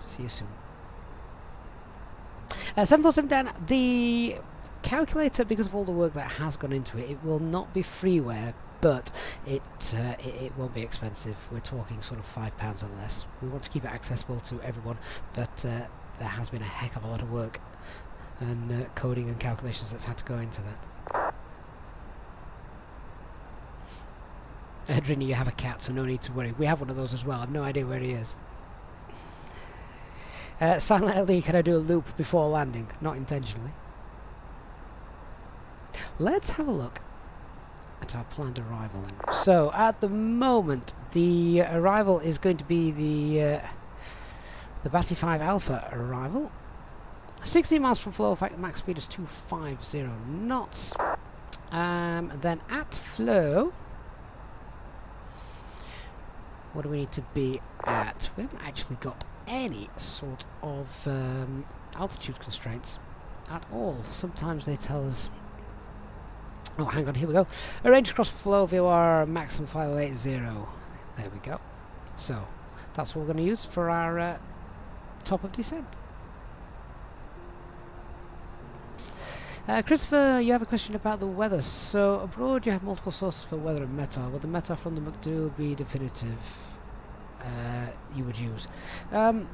See you soon. 747 Dan, the calculator, because of all the work that has gone into it, it will not be freeware, but it won't be expensive. We're talking sort of £5 or less. We want to keep it accessible to everyone, but there has been a heck of a lot of work and coding and calculations that's had to go into that. Edrini, you have a cat, so no need to worry. We have one of those as well. I've no idea where he is. Silent LD, can I do a loop before landing? Not intentionally. Let's have a look at our planned arrival then. So at the moment the arrival is going to be the Batty 5 Alpha arrival. 16 miles from flow, max speed is 250 knots. Then at flow, what do we need to be at? We haven't actually got any sort of altitude constraints at all. Sometimes they tell us... Oh, hang on, here we go. Arrange across flow VOR maximum 5080. There we go. So, that's what we're going to use for our top of descent. Christopher, you have a question about the weather. So, abroad you have multiple sources for weather and METAR. Would the METAR from the McDo be definitive you would use? I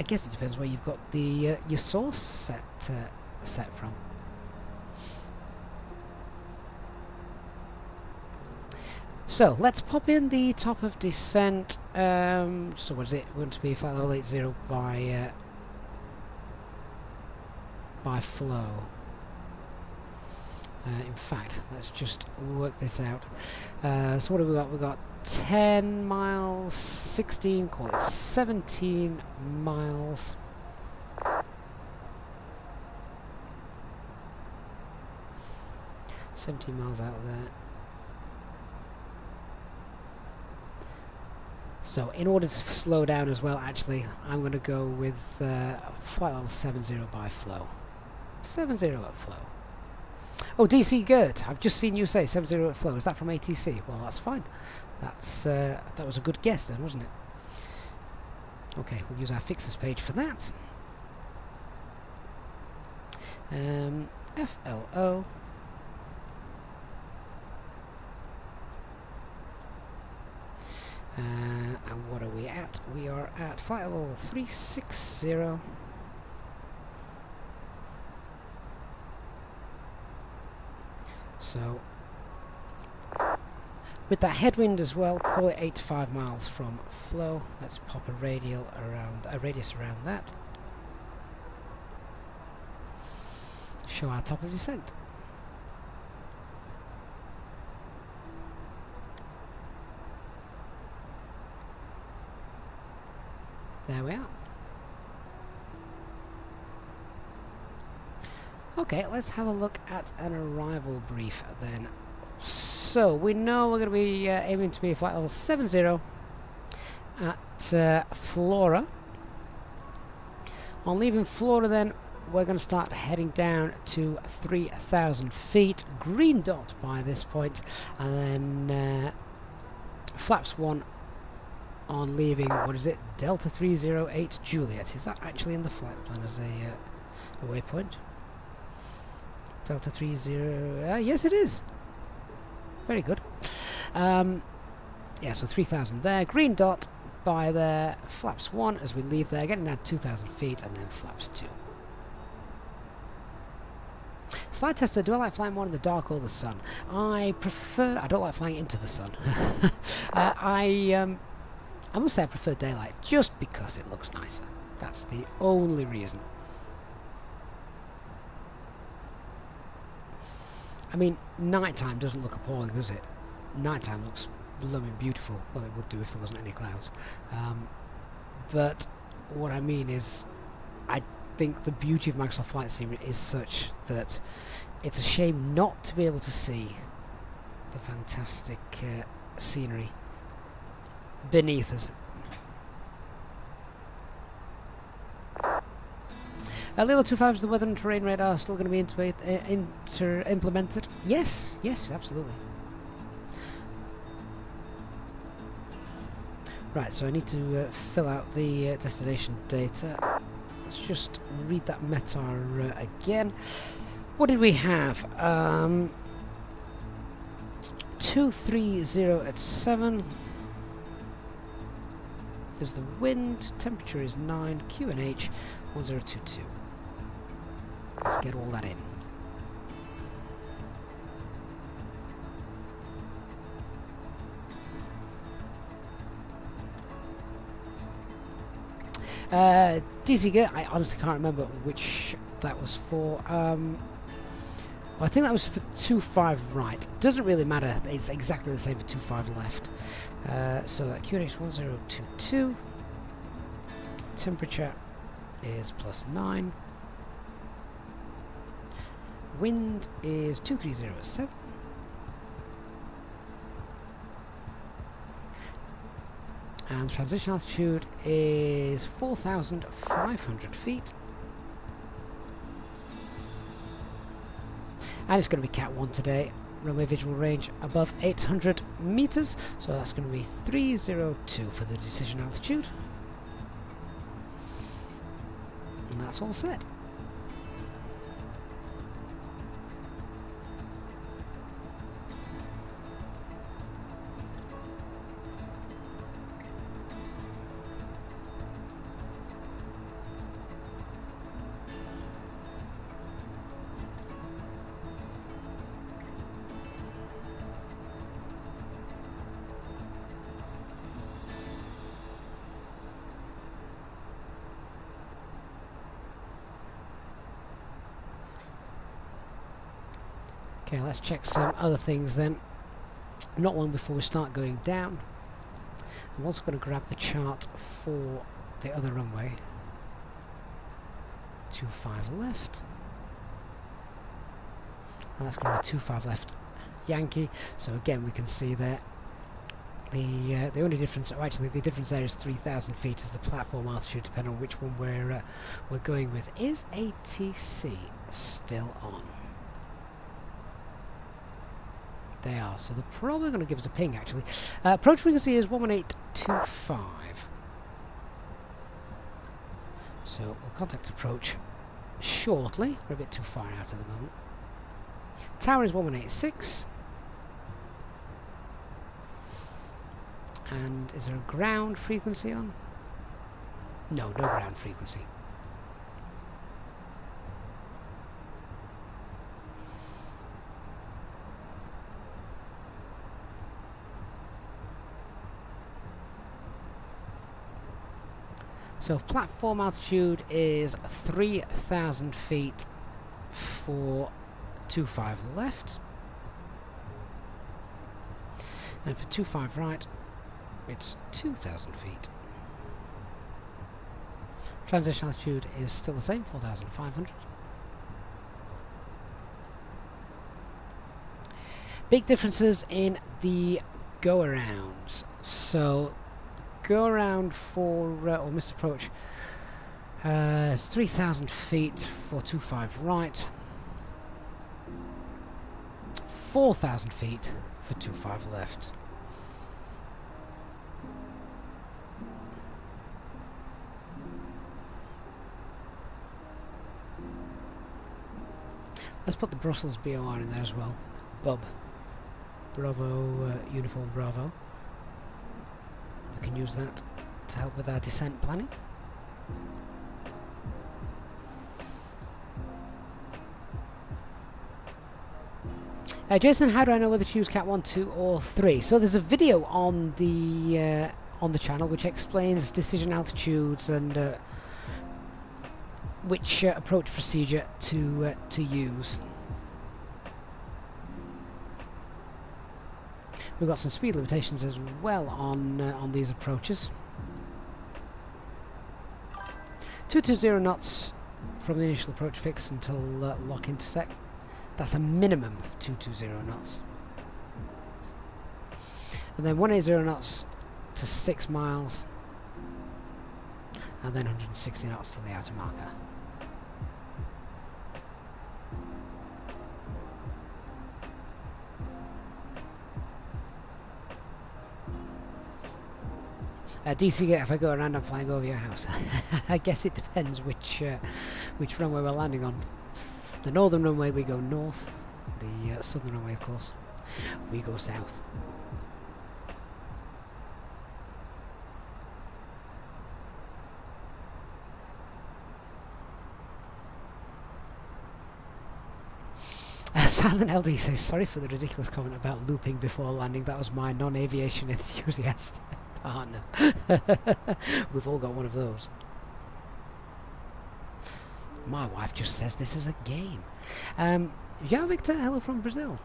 guess it depends where you've got the your source set from. So let's pop in the top of descent. So what is it going to be? 5080 by flow. In fact, let's just work this out. So what have we got? We've got 10 miles, 16, call it 17 miles. $17 out there. So in order to slow down as well, actually, I'm going to go with flight level 70 by flow. 70 at flow. Oh, DC good. I've just seen you say 70 at flow. Is that from ATC? Well, that's fine. That's that was a good guess then, wasn't it? Okay, we'll use our fixes page for that. FLO. And what are we at? We are at flight level 360. So, with that headwind as well, call it 85 miles from flow. Let's pop a radius around that. Show our top of descent. There we are. Okay, let's have a look at an arrival brief then. So, we know we're going to be aiming to be flight level 70 at Flora. On leaving Flora then, we're going to start heading down to 3,000 feet. Green dot by this point, and then flaps 1 on leaving, what is it, Delta 308 Juliet. Is that actually in the flight plan as a waypoint? Delta 30, yes it is. Very good. Yeah, so 3,000 there. Green dot by there, flaps 1 as we leave there, getting down 2,000 feet, and then flaps 2. Slide tester, do I like flying more in the dark or the sun? I don't like flying into the sun. I must say I prefer daylight, just because it looks nicer. That's the only reason. I mean, nighttime doesn't look appalling, does it? Nighttime looks blooming beautiful. Well, it would do if there wasn't any clouds. But what I mean is, I think the beauty of Microsoft Flight Sim is such that it's a shame not to be able to see the fantastic scenery beneath us. Lilo 25, is the weather and terrain radar still going to be implemented? Yes, yes, absolutely. Right, so I need to fill out the destination data. Let's just read that METAR again. What did we have? 230 at 7 is the wind. Temperature is 9. QNH 1022. Let's get all that in. DC, I honestly can't remember which that was for. I think that was for 25 right. Doesn't really matter. It's exactly the same for 25 left. So that QNH 1022. Temperature is +9. Wind is 2307. And transition altitude is 4,500 feet. And it's going to be Cat 1 today. Runway visual range above 800 meters. So that's going to be 302 for the decision altitude. And that's all set. Okay, let's check some other things then. Not long before we start going down. I'm also going to grab the chart for the other runway. 25 left. And that's going to be 25 left Yankee. So again, we can see there the only difference, or actually the difference there is 3,000 feet is the platform altitude, depending on which one we're going with. Is ATC still on? They are, so they're probably going to give us a ping actually. Approach frequency is 11825. So we'll contact approach shortly. We're a bit too far out at the moment. Tower is 1186. And is there a ground frequency on? No, no ground frequency. So platform altitude is 3,000 feet for 25 left. And for 25 right, it's 2,000 feet. Transition altitude is still the same, 4,500. Big differences in the go-arounds. So go around for or missed approach it's 3,000 feet for 25 right, 4,000 feet for 25 left. Let's put the Brussels BOR in there as well. Bob Bravo Uniform Bravo. We can use that to help with our descent planning. Jason, how do I know whether to choose Cat 1, 2 or 3? So there's a video on the channel which explains decision altitudes and which approach procedure to use. We've got some speed limitations as well on these approaches. 220 knots from the initial approach fix until lock intersect. That's a minimum of 220 knots. And then 180 knots to 6 miles. And then 160 knots to the outer marker. DC, if I go around, I'm flying over your house. I guess it depends which runway we're landing on. The northern runway we go north. The southern runway, of course, we go south. Silent LD says, sorry for the ridiculous comment about looping before landing. That was my non-aviation enthusiast partner. We've all got one of those. My wife just says this is a game. Jean Victor, hello from Brazil.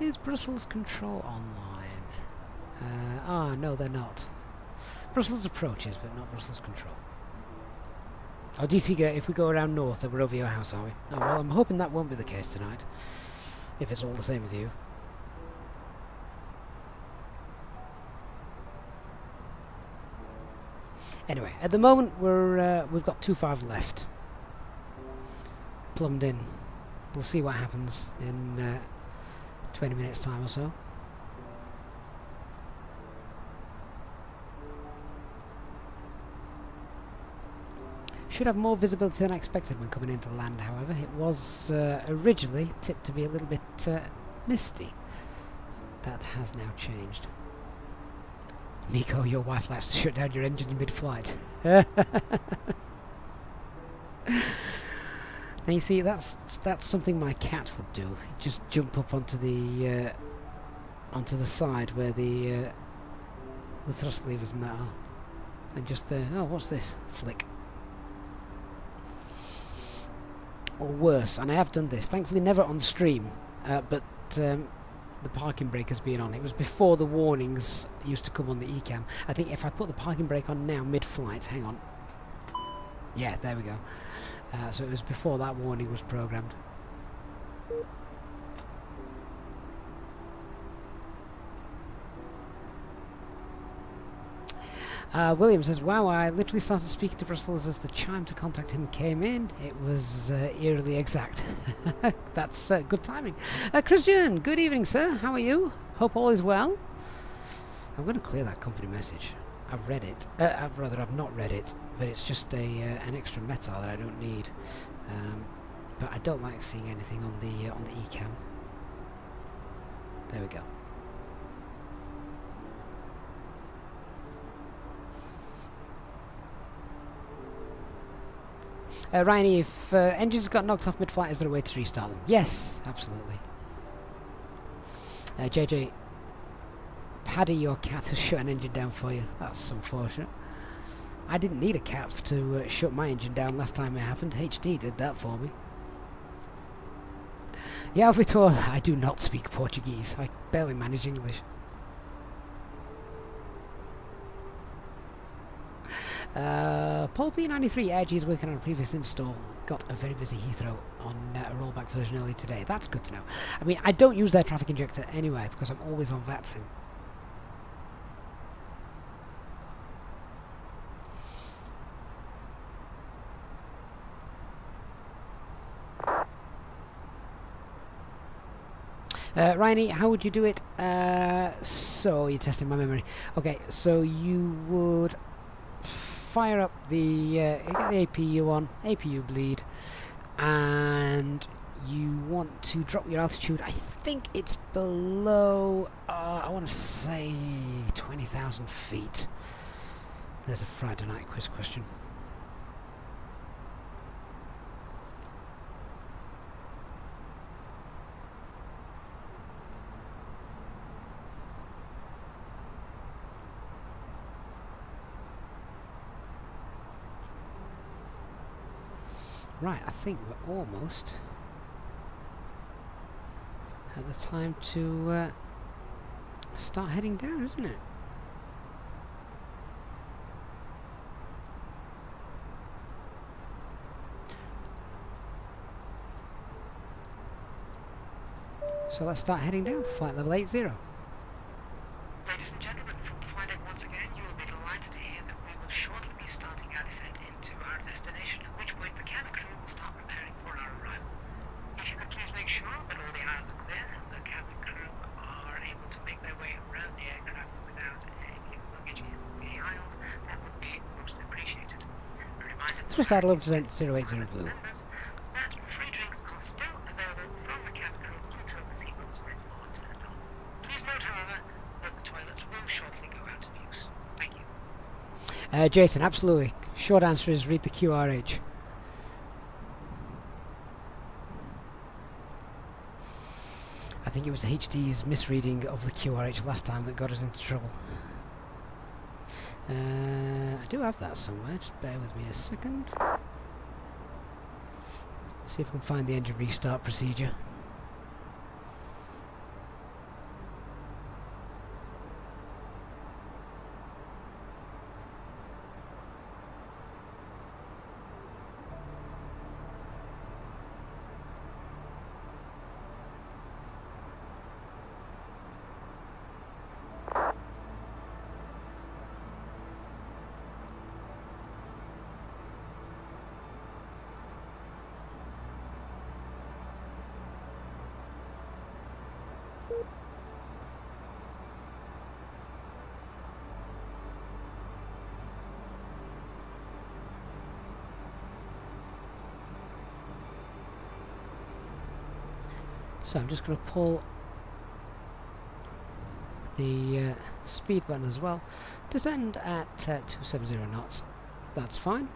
Is Brussels control online? No, they're not. Brussels approaches, but not Brussels control. Oh, DC, if we go around north, then we're over your house, are we? Oh, well, I'm hoping that won't be the case tonight. If it's all the same with you. Anyway, at the moment we've got 2.5 left. Plumbed in. We'll see what happens in 20 minutes time or so. Should have more visibility than I expected when coming into land, however. It was originally tipped to be a little bit misty. That has now changed. Miko, your wife likes to shut down your engine in mid-flight. Now you see, that's something my cat would do. He'd just jump up onto the side where the thrust levers and that are, and just oh, what's this? Flick. Or worse, and I have done this, thankfully never on stream, but the parking brake has been on. It was before the warnings used to come on the eCam. I think if I put the parking brake on now mid-flight, hang on. Yeah, there we go. So it was before that warning was programmed. William says, wow, I literally started speaking to Brussels as the chime to contact him came in. It was eerily exact. That's good timing. Christian, good evening, sir. How are you? Hope all is well. I'm going to clear that company message. I've read it. I've not read it, but it's just an extra meta that I don't need. But I don't like seeing anything on the eCam. There we go. Ryan, if engines got knocked off mid-flight, is there a way to restart them? Yes, absolutely. JJ, Paddy, your cat has shut an engine down for you. That's unfortunate. I didn't need a cat to shut my engine down last time it happened. HD did that for me. Yeah, Vitor, I do not speak Portuguese. I barely manage English. Paul P93 Edge is working on a previous install. Got a very busy Heathrow on a rollback version early today. That's good to know. I mean, I don't use their traffic injector anyway because I'm always on VATSIM. Ryan, how would you do it? So, you're testing my memory. Okay, so you would fire up the, you get the APU on, APU bleed, and you want to drop your altitude. I think it's below, I want to say 20,000 feet. There's a Friday night quiz question. Right, I think we're almost at the time to start heading down, isn't it? So let's start heading down, flight level 80. Ladies and gentlemen, from the flight deck once again, you will be delighted to hear that we will shortly be starting our descent into our destination, at which point the cabin crew will start preparing for our arrival. If you could please make sure that all the aisles are clear, the cabin crew are able to make their way around the aircraft without any luggage in the aisles, that would be most appreciated. A reminder to Let's start 11% 080 blue. members that free drinks are still available from the cabin crew until the seatbelt signs are turned on. Please note, however, that the toilets will shortly go out of use. Thank you. Jason, absolutely. Short answer is read the QRH. think it was HD's misreading of the QRH last time that got us into trouble. I do have that somewhere, just bear with me a second. See if I can find the engine restart procedure. So I'm just going to pull the speed button as well. Descend at 270 knots. That's fine.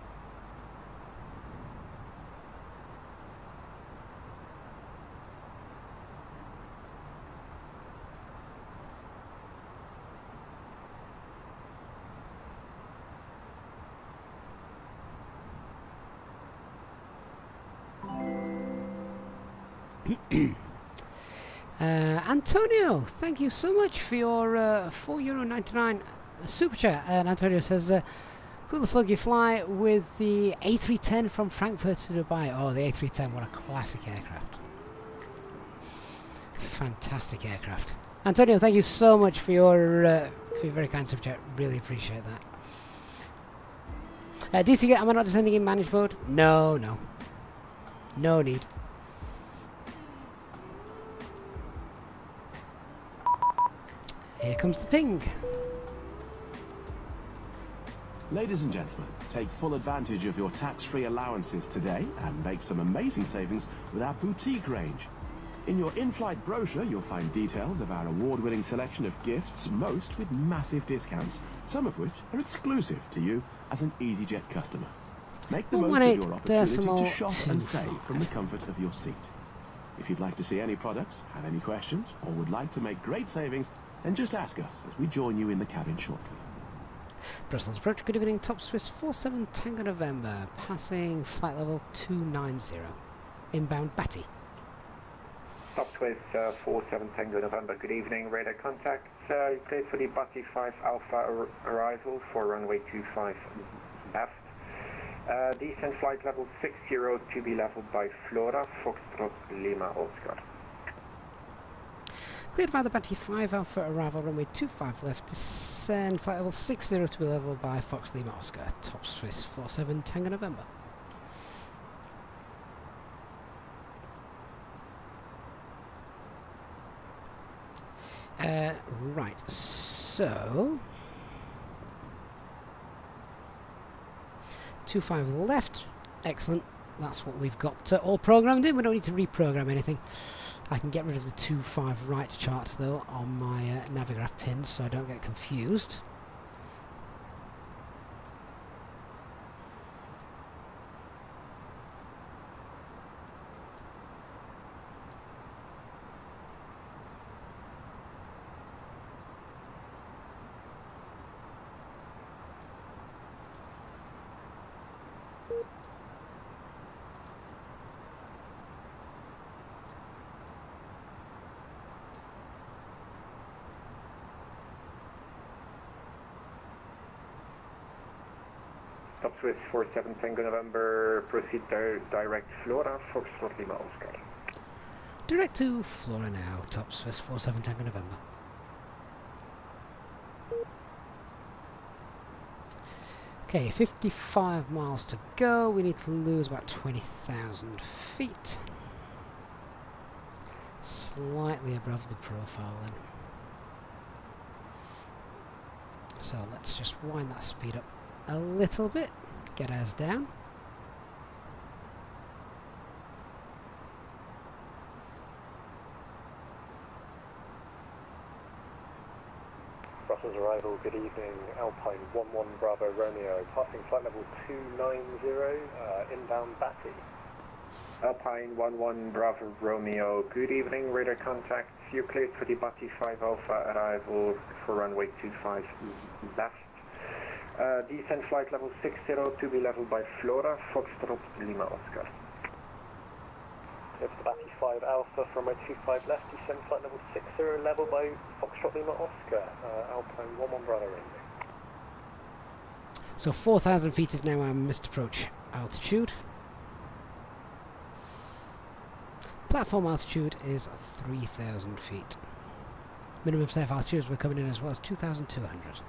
Antonio, thank you so much for your €4.99 super chat. And Antonio says, cool the fuck you fly with the A310 from Frankfurt to Dubai. Oh, the A310, what a classic aircraft. Fantastic aircraft. Antonio, thank you so much for your very kind super chat. Really appreciate that. DC, am I not descending in managed mode? No, no. No need. Here comes the ping. Ladies and gentlemen, take full advantage of your tax-free allowances today and make some amazing savings with our boutique range. In your in-flight brochure, you'll find details of our award-winning selection of gifts, most with massive discounts, some of which are exclusive to you as an EasyJet customer. Make the most of your opportunity to shop and save from the comfort of your seat. If you'd like to see any products, have any questions, or would like to make great savings, then just ask us as we join you in the cabin shortly. Brussels approach, good evening, Top Swiss 47 Tango November, passing flight level 290, inbound Batty. Top Swiss 47 Tango November, good evening, radar contact, cleared for the Batty 5 Alpha arrival for runway 25 left. Descent flight level 60 to be leveled by Flora, Foxtrot Lima Oscar. Cleared by the Batty 5 Alpha arrival, runway 25 left, descend flight level 60 to be leveled by Fox Lima Oscar, Top Swiss 47 Tango November. Right, so 25 left, excellent, that's what we've got all programmed in, we don't need to reprogram anything. I can get rid of the 25 right chart though on my Navigraph pins so I don't get confused. Top Swiss 47 Tango November, proceed direct Flora, Foxtrot Lima Oscar. Direct to Flora now, Top Swiss 47 Tango November. Okay, 55 miles to go, we need to lose about 20,000 feet. Slightly above the profile then. So let's just wind that speed up a little bit, get us down. Brussels arrival, good evening, Alpine 11 Bravo Romeo, passing flight level 290, inbound Batty. Alpine 11 Bravo Romeo, good evening, radar contact, you're cleared for the Bati 5 Alpha arrival for runway 25 left. Descent flight level 60 to be leveled by Flora, Foxtrot, Lima, Oscar. Cleared for the Bati 5 Alpha from runway 25 left, descent flight level 60, level by Foxtrot, Lima, Oscar, Alpine 11 Bravo Indy. So 4,000 feet is now our missed approach altitude. Platform altitude is 3,000 feet. Minimum safe altitude as we're coming in as well as 2,200.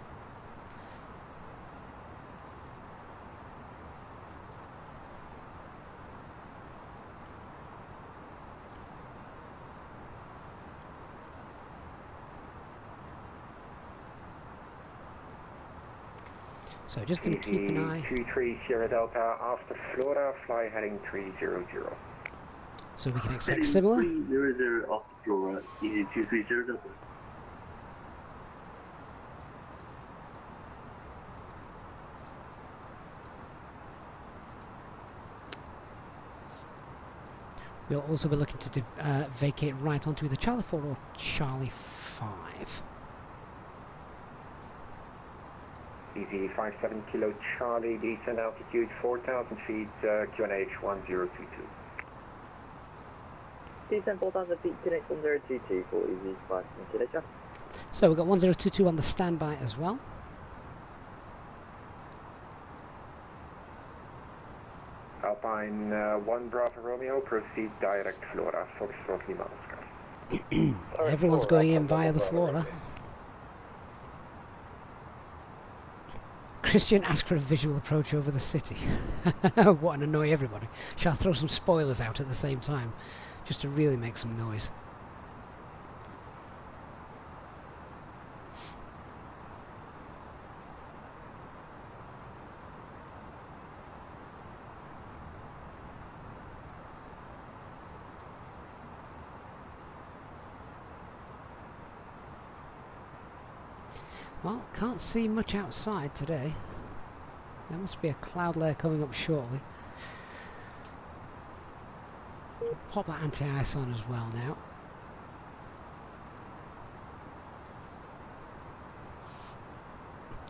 So just going to keep an eye. 23 Sierra Delta after Flora, fly heading 300. So we can expect similar. 300 after Flora, easy 23 Sierra Delta. We'll also be looking to vacate right onto either Charlie 4 or Charlie 5. Easy 57 Kilo Charlie, descent altitude 4,000 feet, QNH 1022. Descent 4,000 feet, QNH 1022 for easy 57 Kilo Charlie. So we've got 1022 on the standby as well. Alpine 1 Bravo Romeo, proceed direct Flora, Foxtrot Lima Oscar. Everyone's going in via the Flora. Christian asked for a visual approach over the city. What an annoy everybody. Shall I throw some spoilers out at the same time? Just to really make some noise. Well, can't see much outside today. There must be a cloud layer coming up shortly. Pop that anti-ice on as well now.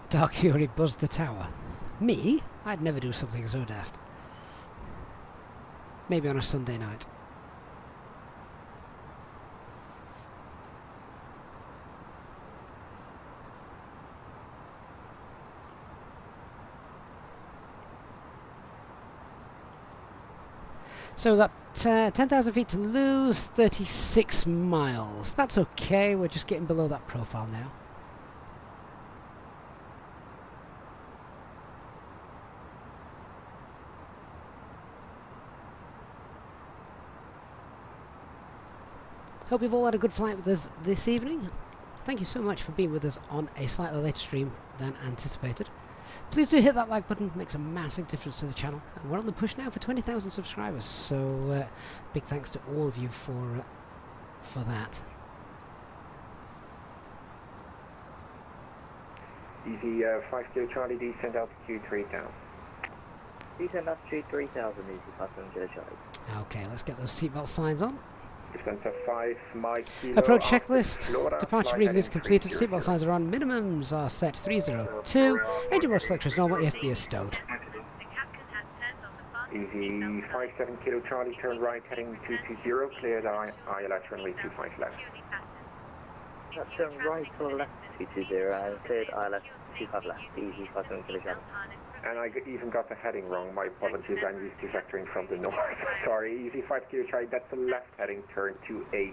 Dark Fury buzzed the tower. Me? I'd never do something so daft. Maybe on a Sunday night. So we've got 10,000 feet to lose, 36 miles. That's okay, we're just getting below that profile now. Hope you've all had a good flight with us this evening. Thank you so much for being with us on a slightly later stream than anticipated. Please do hit that like button, it makes a massive difference to the channel. And we're on the push now for 20,000 subscribers, so big thanks to all of you for that. Easy 5 Kilo Charlie, descent altitude 3,000. Descent altitude 3,000, easy 5 Kilo Charlie. Okay, let's get those seatbelt signs on. Descent of 5 Mike Kilo. Approach checklist. Flora, Departure briefing is completed. Seatbelt signs are on. Minimums are set 302. Engine mode selector is normal. EFB is stowed. Easy 57 Kilo Charlie, turn right heading 220, cleared ILS runway 25 left. Turn right for left 220, cleared ILS 25 left, easy 57 Kilo Charlie. And I even got the heading wrong, my apologies, I'm used to vectoring from the north. Sorry, easy 5 Kilo Charlie, that's the left heading, turn 280,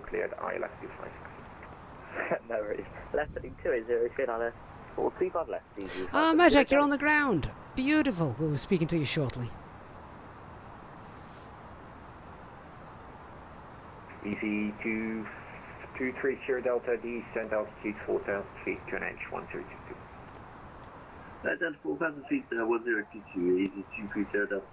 cleared ILS 25 left. No worries. Left heading 280, cleared ILS 425 left, easy. Ah, Magic, you're on the ground! Beautiful! We'll be speaking to you shortly. Easy 223 Sierra Delta, descent altitude 4,000 feet, QNH 1022. Down to 4,000 feet, 1022, easy 23 Sierra Delta.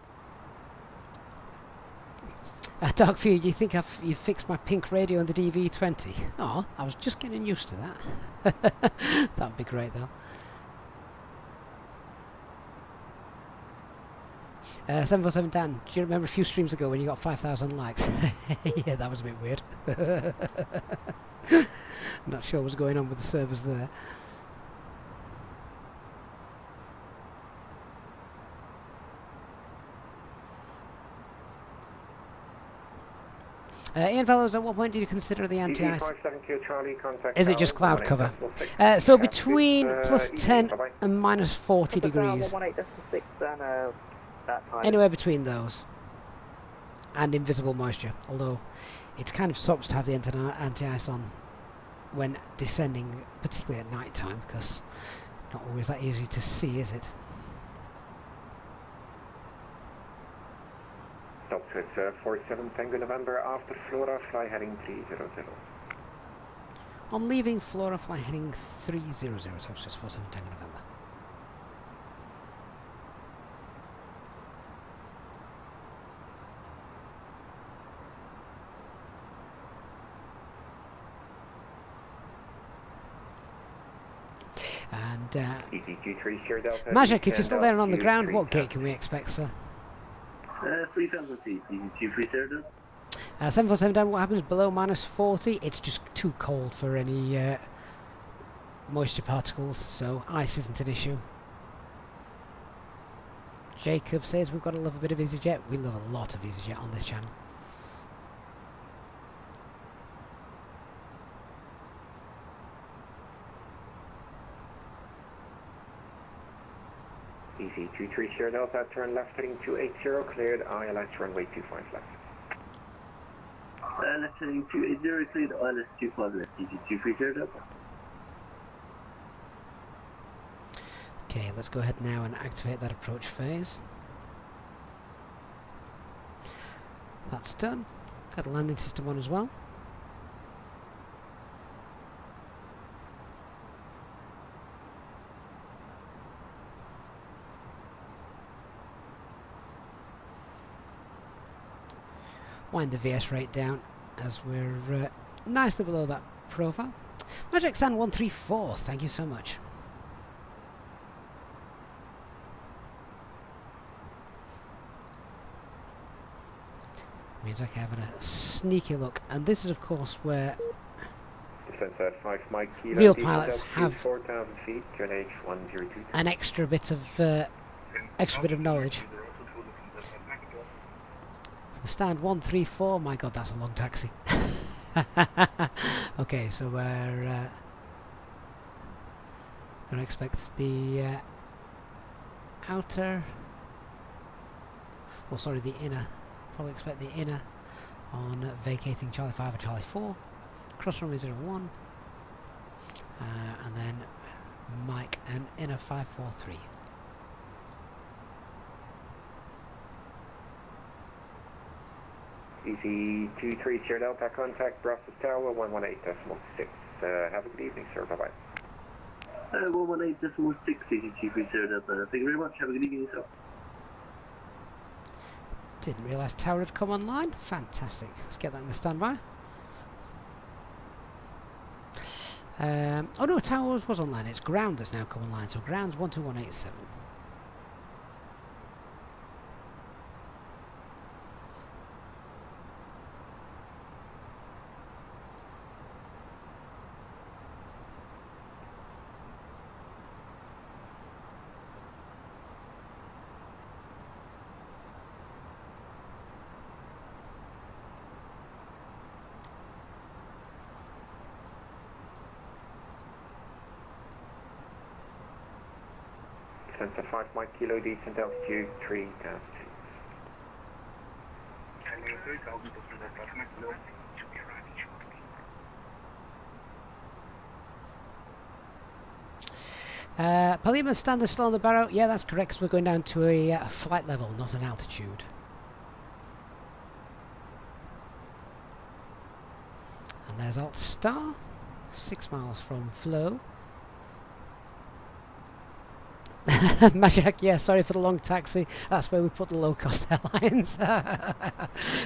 Dark View, you think you fixed my pink radio on the DV20? Oh, I was just getting used to that. That'd be great though. 747 Dan, do you remember a few streams ago when you got 5,000 likes? Yeah, that was a bit weird. Not sure what's going on with the servers there. Ian Fellows, at what point did you consider the anti-ice? Is it just cloud cover? So between plus 10 and minus 40 degrees. Anywhere between those. And invisible moisture. Although it's kind of sucks to have the anti-ice on when descending, particularly at night time, because not always that easy to see, is it? Stockfit 47 Tango November after Flora, fly heading 300. On leaving Flora, fly heading 300, Stockfit 47 Tango November. And Magic, if you're still there and on the ground, what gate can we expect, sir? 3,000 feet, EG3 747 down, what happens below minus 40? It's just too cold for any moisture particles, so ice isn't an issue. Jacob says we've got to love a bit of EasyJet. We love a lot of EasyJet on this channel. EC23 Sierra Delta, turn left heading 280, cleared ILS runway 25 left. Left heading 280, cleared ILS 25 left, EC23 Sierra Delta. Okay, let's go ahead now and activate that approach phase. That's done. Got the landing system on as well. Wind the VS rate down as we're nicely below that profile. Magic Stand 134, thank you so much. Means I can have a sneaky look, and this is of course where real pilots have an extra bit of knowledge. Stand 134, my god, that's a long taxi. Okay, so we're gonna expect the outer, well sorry, the inner, probably expect the inner on vacating Charlie 5 or Charlie 4, cross runway 01, and then Mike and inner 543. EC23 Sierra Delta, contact Brussels Tower 118.6. Have a good evening, sir. Bye-bye. 118.6, EC23 Sierra Delta. Thank you very much. Have a good evening, sir. Didn't realise tower had come online. Fantastic. Let's get that in the standby. Oh no, tower was online. It's ground that's now come online. So ground's 12187. Center 5 Mike Kilo, decent altitude 3,000 feet. Palima stand is still on the barrow. Yeah, that's correct, because we're going down to a flight level, not an altitude. And there's Alt Star, 6 miles from flow. Majak, yeah, sorry for the long taxi. That's where we put the low-cost airlines.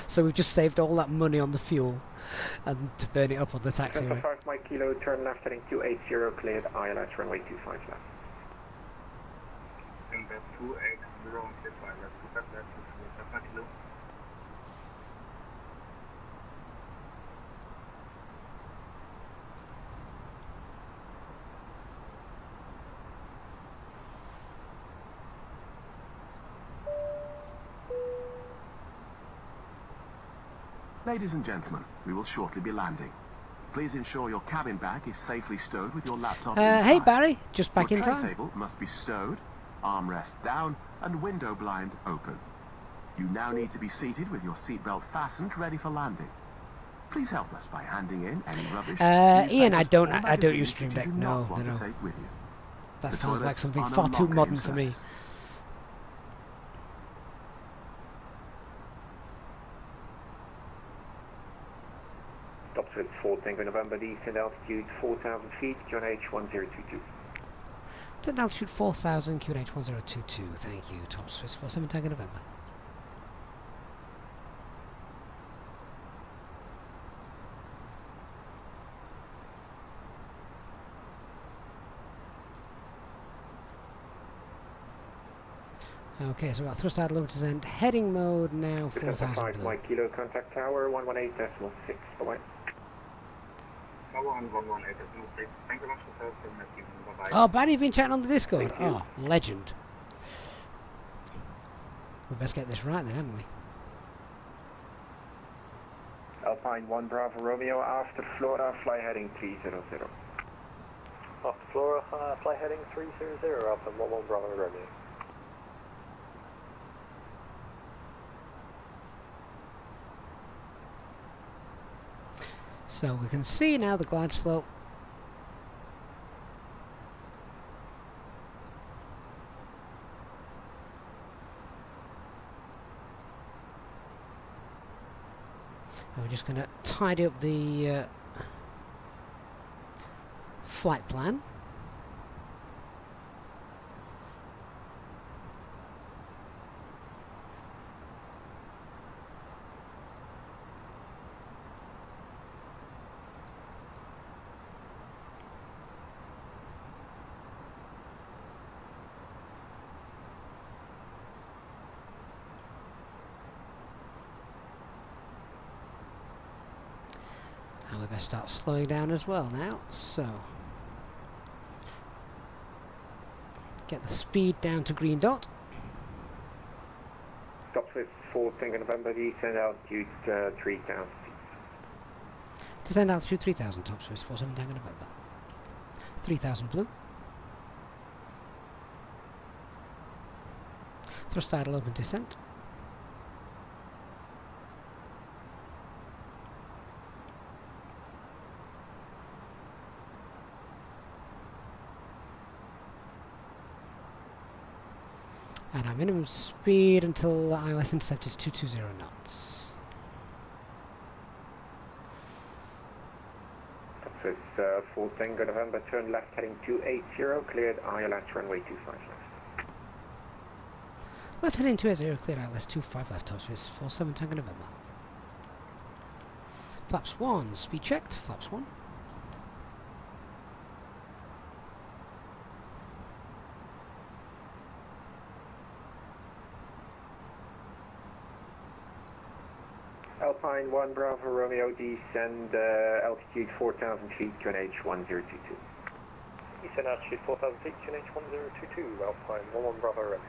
So we've just saved all that money on the fuel and to burn it up on the taxi. 5 Mike Kilo, turn left heading 280, cleared ILS runway 25 left. Crossing the 280 on clear to ILS 2 left, 2 kilo. Ladies and gentlemen, we will shortly be landing. Please ensure your cabin bag is safely stowed with your laptop Hey inside. Barry, just back Your in tray time. table must be stowed, armrest down, and window blind open. You now need to be seated with your seatbelt fastened, ready for landing. Please help us by handing in any rubbish. Ian, I don't magazines use that Stream you Deck. do No, not want no. to take with you. That The sounds like toilets something are no far too longer modern in for me. service. Stop service 4 Tango November, descend altitude 4,000 feet, QNH 1022. Descend altitude 4,000, QNH 1022. Thank you, Top Swiss 47 Tango November. Okay, so we've got thrust idle over to descend. Heading mode now, 4,000 5 blue. Mike Kilo, contact tower 118.6. Bye-bye. Tower 118.6. Thank you very much for service. Bye-bye. Oh, Barry, you've been chatting on the Discord. Thank you. Oh, legend. We best get this right then, hadn't we? Alpine 1 Bravo Romeo, after Flora, fly heading 300. After Flora, fly heading 300, Alpine 1 Bravo Romeo. So we can see now the glide slope. And we're just going to tidy up the flight plan. And we best start slowing down as well now. So get the speed down to green dot. Stop Swiss 4 Tango November, descend altitude 3,000 feet. Descend altitude 3,000, Top Swiss 47 Tango November. 3,000 blue. Thrust idle open descent. And our minimum speed until ILS intercept is 220 knots. Stop Swiss 4 Tango November, turn left heading 280, cleared ILS runway 25 left. Left heading 280, cleared ILS 25 left, Top Swiss 47 Tango November. Flaps 1, speed checked, flaps 1. Alpine 1 Bravo Romeo, descend altitude 4,000 feet, QNH 1022. Descend altitude 4,000 feet, QNH 1022, Alpine 1 Bravo Romeo.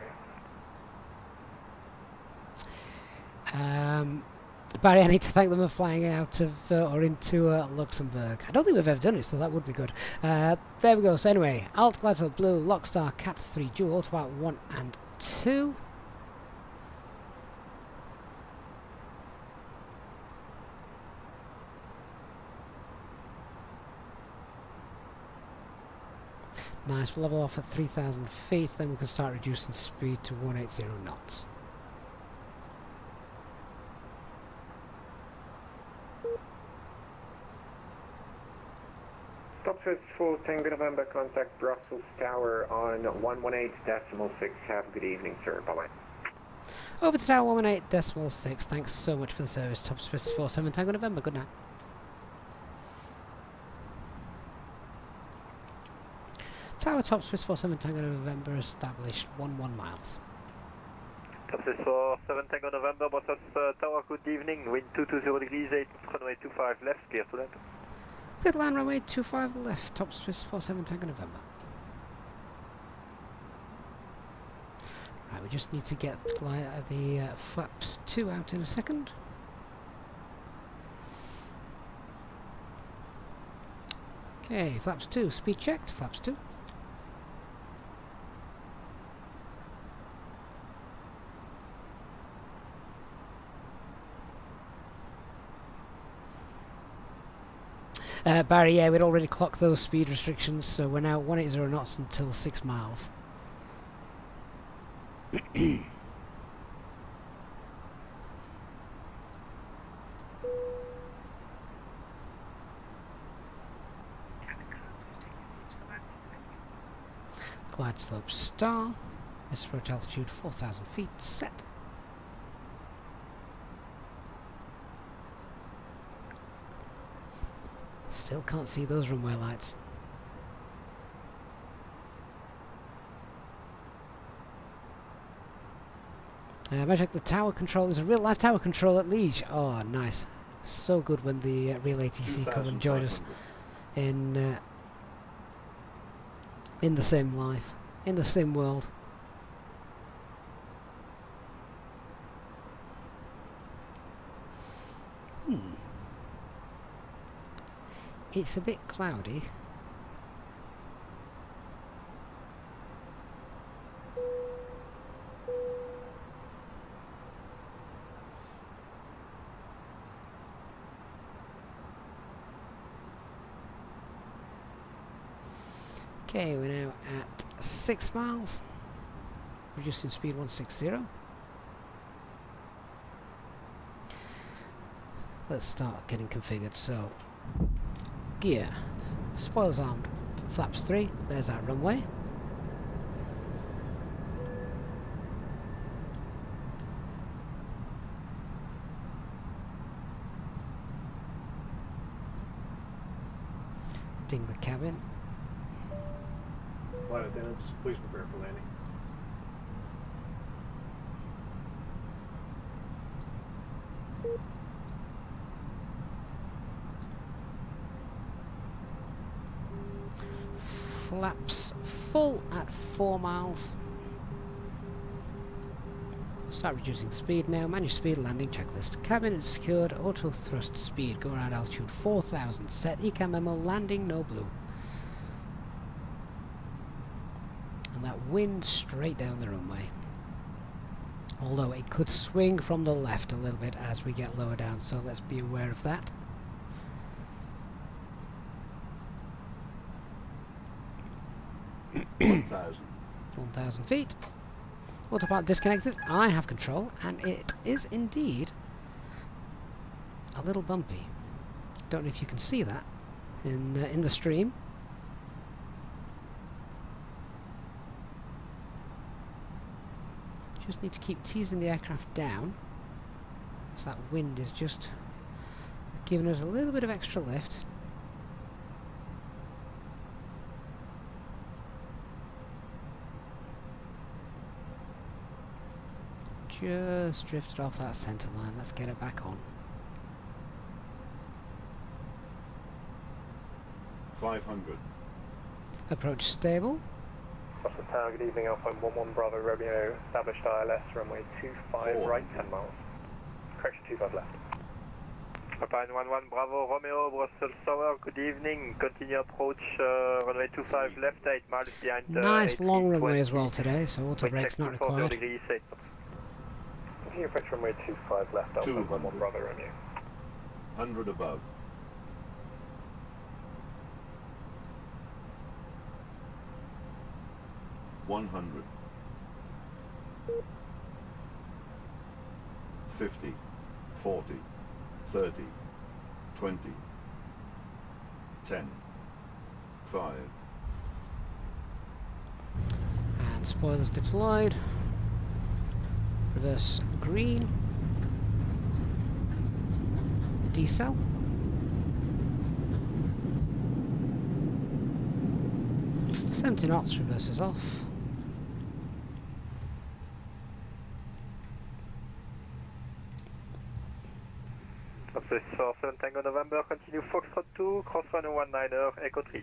Barry, I need to thank them for flying out of or into Luxembourg. I don't think we've ever done it, so that would be good. There we go. So anyway, Alt Glide Blue, Lockstar, Cat 3 Dual, to about 1 and 2. Nice, we'll level off at 3,000 feet, then we can start reducing speed to 180 knots. Stop Swiss 4 Tango November, contact Brussels Tower on 118.6. Have a good evening, sir. Bye-bye. Over to Tower 118.6. Thanks so much for the service, Top Swiss 47 Tango November. Good night. Tower top Swiss 47 Tango November established 11 miles. Top Swiss 47 Tango November, Brussels Tower, good evening. Wind 220 degrees, 8, runway 25 left, clear to land. Clear land runway 25 left, top Swiss 47 Tango November. Right, we just need to get the flaps 2 out in a second. Okay, flaps 2, speed checked, flaps 2. Barry, yeah, we'd already clocked those speed restrictions, so we're now 180 knots until 6 miles. Glide slope star, approach altitude 4,000 feet, set. Still can't see those runway lights. Measure the tower control. There's a real life tower control at Liege. Oh, nice. So good when the real ATC come and join us in the sim life, in the sim world. It's a bit cloudy. Okay, we're now at 6 miles, reducing speed 160. Let's start getting configured. So, gear, spoilers armed, flaps 3, there's our runway. Ding the cabin. Flight attendants, please prepare for landing. Flaps full at 4 miles. Start reducing speed now. Manage speed, landing checklist. Cabin is secured. Auto thrust speed. Go around altitude 4,000. Set ECAM memo. Landing no blue. And that wind straight down the runway. Although it could swing from the left a little bit as we get lower down, so let's be aware of that. $1,000. 1,000 feet. Autopilot disconnected. I have control, and it is indeed a little bumpy. Don't know if you can see that in the stream. Just need to keep teasing the aircraft down, so that wind is just giving us a little bit of extra lift. Just drifted off that centre line. Let's get it back on. 500. Approach stable. Cross the tower, good evening, Alpha 11 Bravo Romeo, established ILS, runway 25 right, 10 miles. Correction 25 left. Alpine 11 Bravo Romeo, Brussels Tower, good evening, continue approach, runway 25 left, 8 miles behind Nice long runway as well A320. today, so auto brake's not required. Degrees, 8. Continue approach runway 25 left, Alpha 11 Bravo Romeo. 100 above. 100. 50, 40, 30, 20, 10, 5. And spoilers deployed. Reverse green. Decel. 70 knots, reverses off. This 47 Tango November, continue Foxtrot 2, cross runway 19er, Echo 3.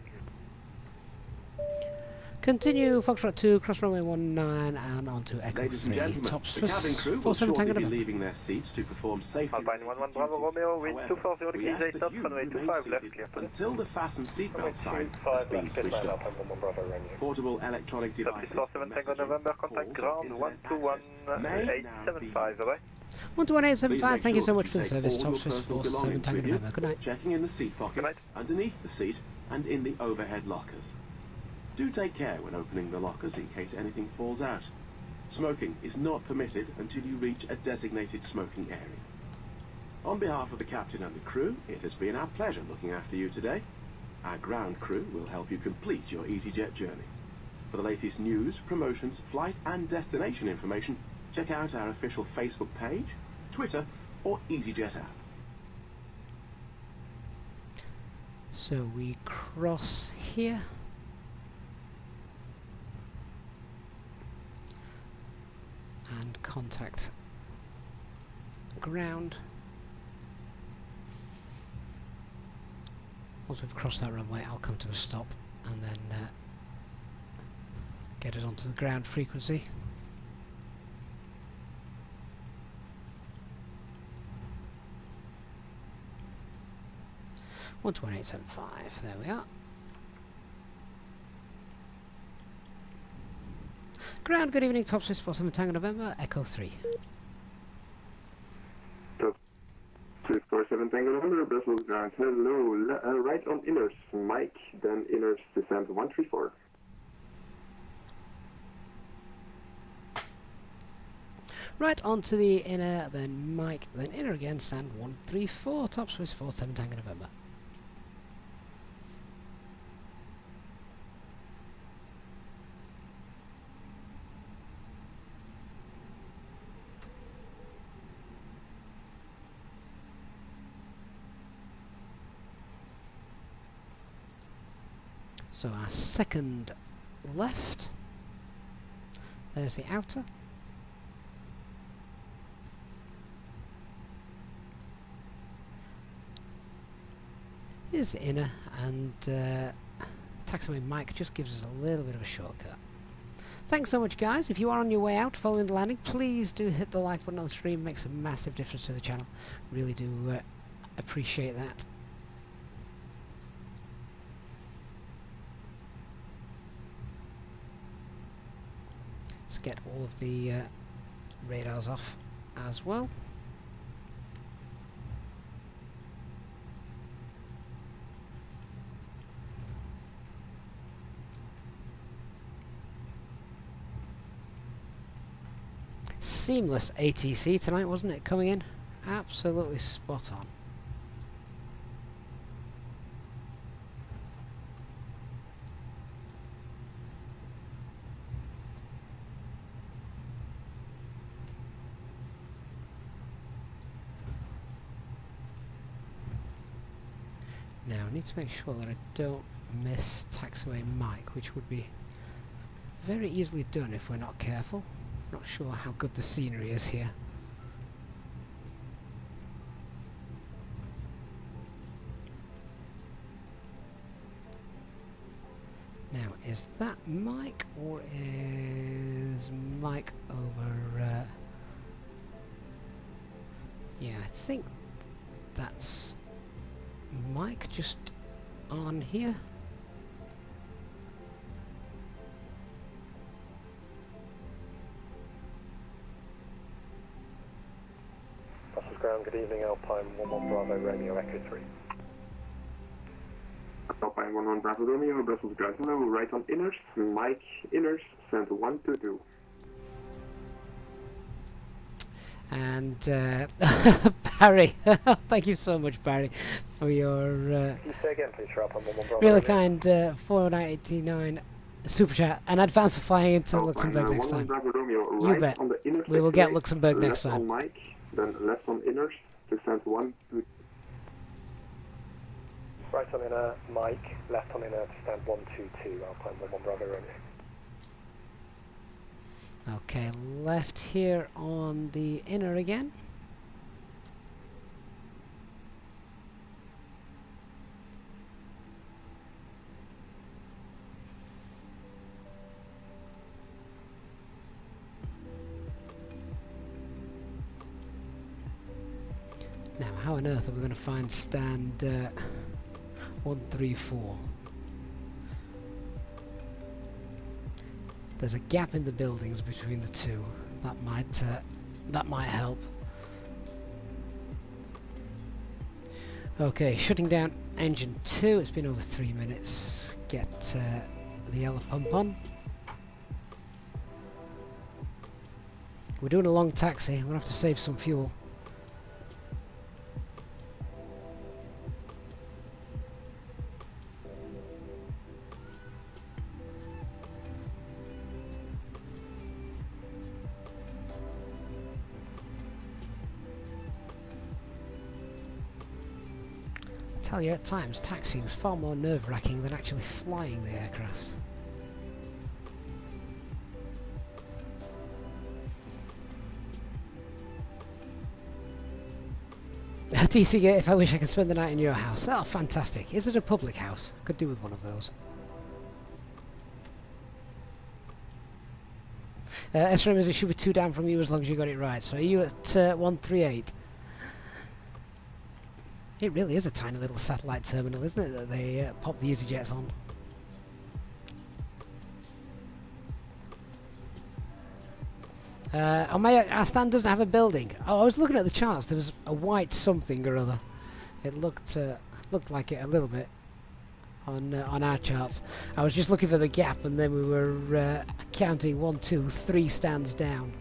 Continue Foxtrot 2, cross runway 19 and onto Echo Ladies 3. and gentlemen, Top the cabin crew will 47 Tango shortly be November. leaving their seats to perform safety Alpine 11 Bravo duties. Romeo, wind However, 240 we degrees ask 8 that knots, you runway remain 25 left, seated clear for until the fasten seatbelt sign has 25 been left, switched off. Alpine 11 Bravo Romeo. Portable electronic devices, 47 Tango November, contact calls, ground internet access 121.875, bye-bye. 121.875, thank you so Please much make for the sure service. that Top you Swiss take all your 47 personal Tango belongings with you, November. Good night. checking in the seat pockets, underneath the seat, and in the overhead lockers. Do take care when opening the lockers in case anything falls out. Smoking is not permitted until you reach a designated smoking area. On behalf of the captain and the crew, it has been our pleasure looking after you today. Our ground crew will help you complete your EasyJet journey. For the latest news, promotions, flight and destination information, check out our official Facebook page, Twitter or EasyJet app. So we cross here. And contact ground. Once we've crossed that runway, I'll come to a stop and then get it onto the ground frequency. One to 1875. There we are. Ground, good evening, Top Swiss 47 Tango November, Echo 3. Top Swiss 47 Tango November, Brussels ground, hello, right on inners, Mike, then inners descent 134. Right onto the inner, then Mike, then inner again, stand 134, Top Swiss 47 Tango November. So our second left, there's the outer. Here's the inner, and taxiway Mike just gives us a little bit of a shortcut. Thanks so much, guys. If you are on your way out following the landing, please do hit the like button on the stream. It makes a massive difference to the channel. Really do appreciate that. Let's get all of the radars off as well. Seamless ATC tonight, wasn't it? Coming in absolutely spot on. Now I need to make sure that I don't miss taxiway Mike, which would be very easily done if we're not careful. Not sure how good the scenery is here. Now, is that Mike or is Mike over? Yeah, I think that's Mike just on here. Brussels ground, good evening, Alpine 11 Bravo Romeo Echo 3. Alpine 11 Bravo Romeo, Brussels ground, hello, right on inners, Mike, inners, send 122. And Barry, thank you so much, Barry, for your Can you say again, please, for Alpine 11 Bravo really Romeo? kind 4989 super chat and advance for flying into Luxembourg next time. Bravo Romeo, You right bet. on the inner We will get taxiway, Luxembourg next left time. on Mike, then left on inners, descent 122. Right on inner, Mike. Left on inner, stand 122, Alpine 11 Bravo Romeo. Okay, left here on the inner again. Now, how on earth are we going to find stand 134? There's a gap in the buildings between the two. That might help. Okay, shutting down engine 2. It's been over 3 minutes. Get the yellow pump on. We're doing a long taxi. We're going to have to save some fuel. I tell you, at times taxiing is far more nerve-wracking than actually flying the aircraft. DC Gate, if I wish I could spend the night in your house. Oh, fantastic. Is it a public house? Could do with one of those. SRM, it should be 2 down from you as long as you got it right. So are you at 138? It really is a tiny little satellite terminal, isn't it, that they pop the EasyJets on. Our stand doesn't have a building. Oh, I was looking at the charts. There was a white something or other. It looked like it a little bit on our charts. I was just looking for the gap, and then we were counting 1, 2, 3 stands down.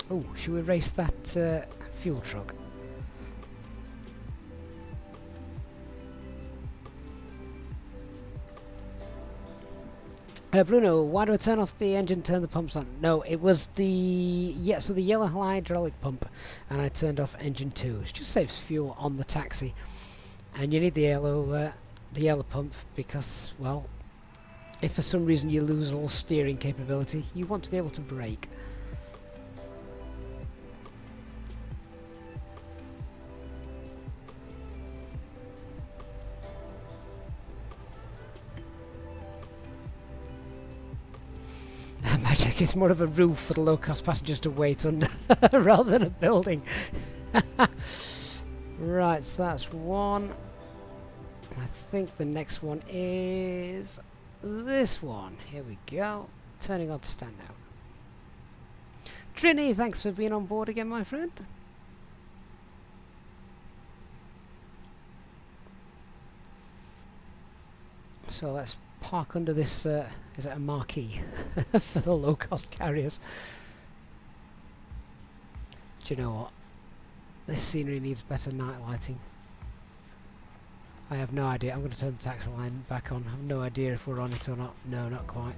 Oh, should we race that fuel truck? Bruno, why do I turn off the engine, turn the pumps on? No, it was the the yellow hydraulic pump, and I turned off engine 2. It just saves fuel on the taxi, and you need the yellow pump because, well, if for some reason you lose all steering capability, you want to be able to brake. Magic, it's more of a roof for the low-cost passengers to wait under rather than a building. Right, so that's one. I think the next one is this one. Here we go. Turning on to stand now. Trini, thanks for being on board again, my friend. So let's park under this, is it a marquee for the low-cost carriers? Do you know what? This scenery needs better night lighting. I have no idea. I'm going to turn the taxi line back on. I have no idea if we're on it or not. No, not quite.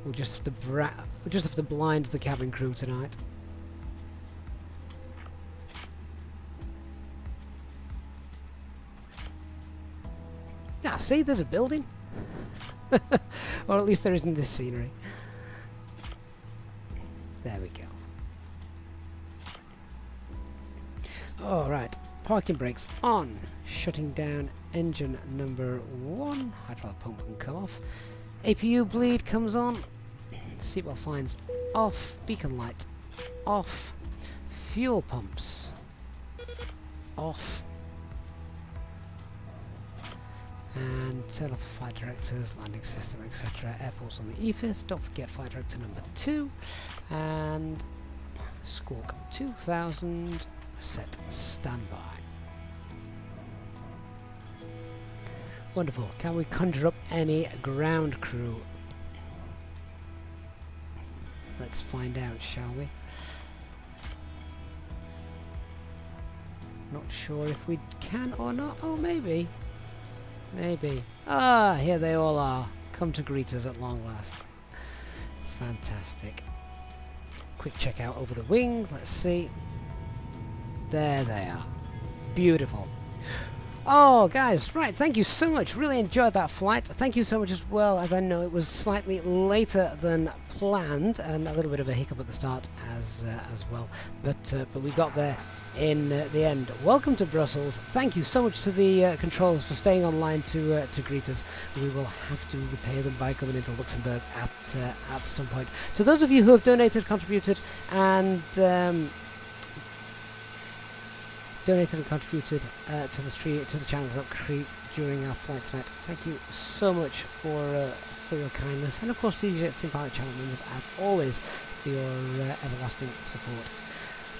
We'll just have to blind the cabin crew tonight. Ah, see, there's a building. Or at least there is in this scenery. There we go. Alright, parking brakes on. Shutting down engine number 1. Hydraulic pump can come off. APU bleed comes on. Seatbelt signs off. Beacon light off. Fuel pumps off. And turn off flight directors, landing system, etc. Airports on the EFIS. Don't forget flight director number 2. And Squawk 2000. Set standby. Wonderful. Can we conjure up any ground crew? Let's find out, shall we? Not sure if we can or not. Oh, maybe. Maybe. Ah, here they all are. come to greet us at long last. Fantastic. Quick check out over the wing. Let's see. There they are. Beautiful. Oh, guys, right, thank you so much. Really enjoyed that flight. Thank you so much as well, as I know it was slightly later than planned and a little bit of a hiccup at the start as well. But we got there in the end. Welcome to Brussels. Thank you so much to the controllers for staying online to greet us. We will have to repay them by coming into Luxembourg at some point. To those of you who have donated, contributed, and contributed to the channels up Creep during our flight tonight. Thank you so much for your kindness, and of course these Sympathic channel members, as always, for your everlasting support.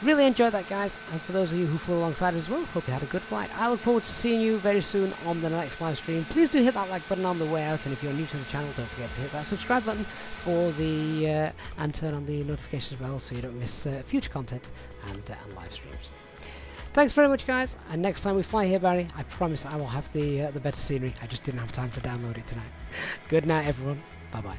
Really enjoyed that, guys, and for those of you who flew alongside as well, hope you had a good flight. I look forward to seeing you very soon on the next live stream. Please do hit that like button on the way out, and if you're new to the channel, don't forget to hit that subscribe button for the and turn on the notifications bell so you don't miss future content and live streams. Thanks very much, guys, and next time we fly here, Barry, I promise I will have the better scenery. I just didn't have time to download it tonight. Good night, everyone. Bye-bye.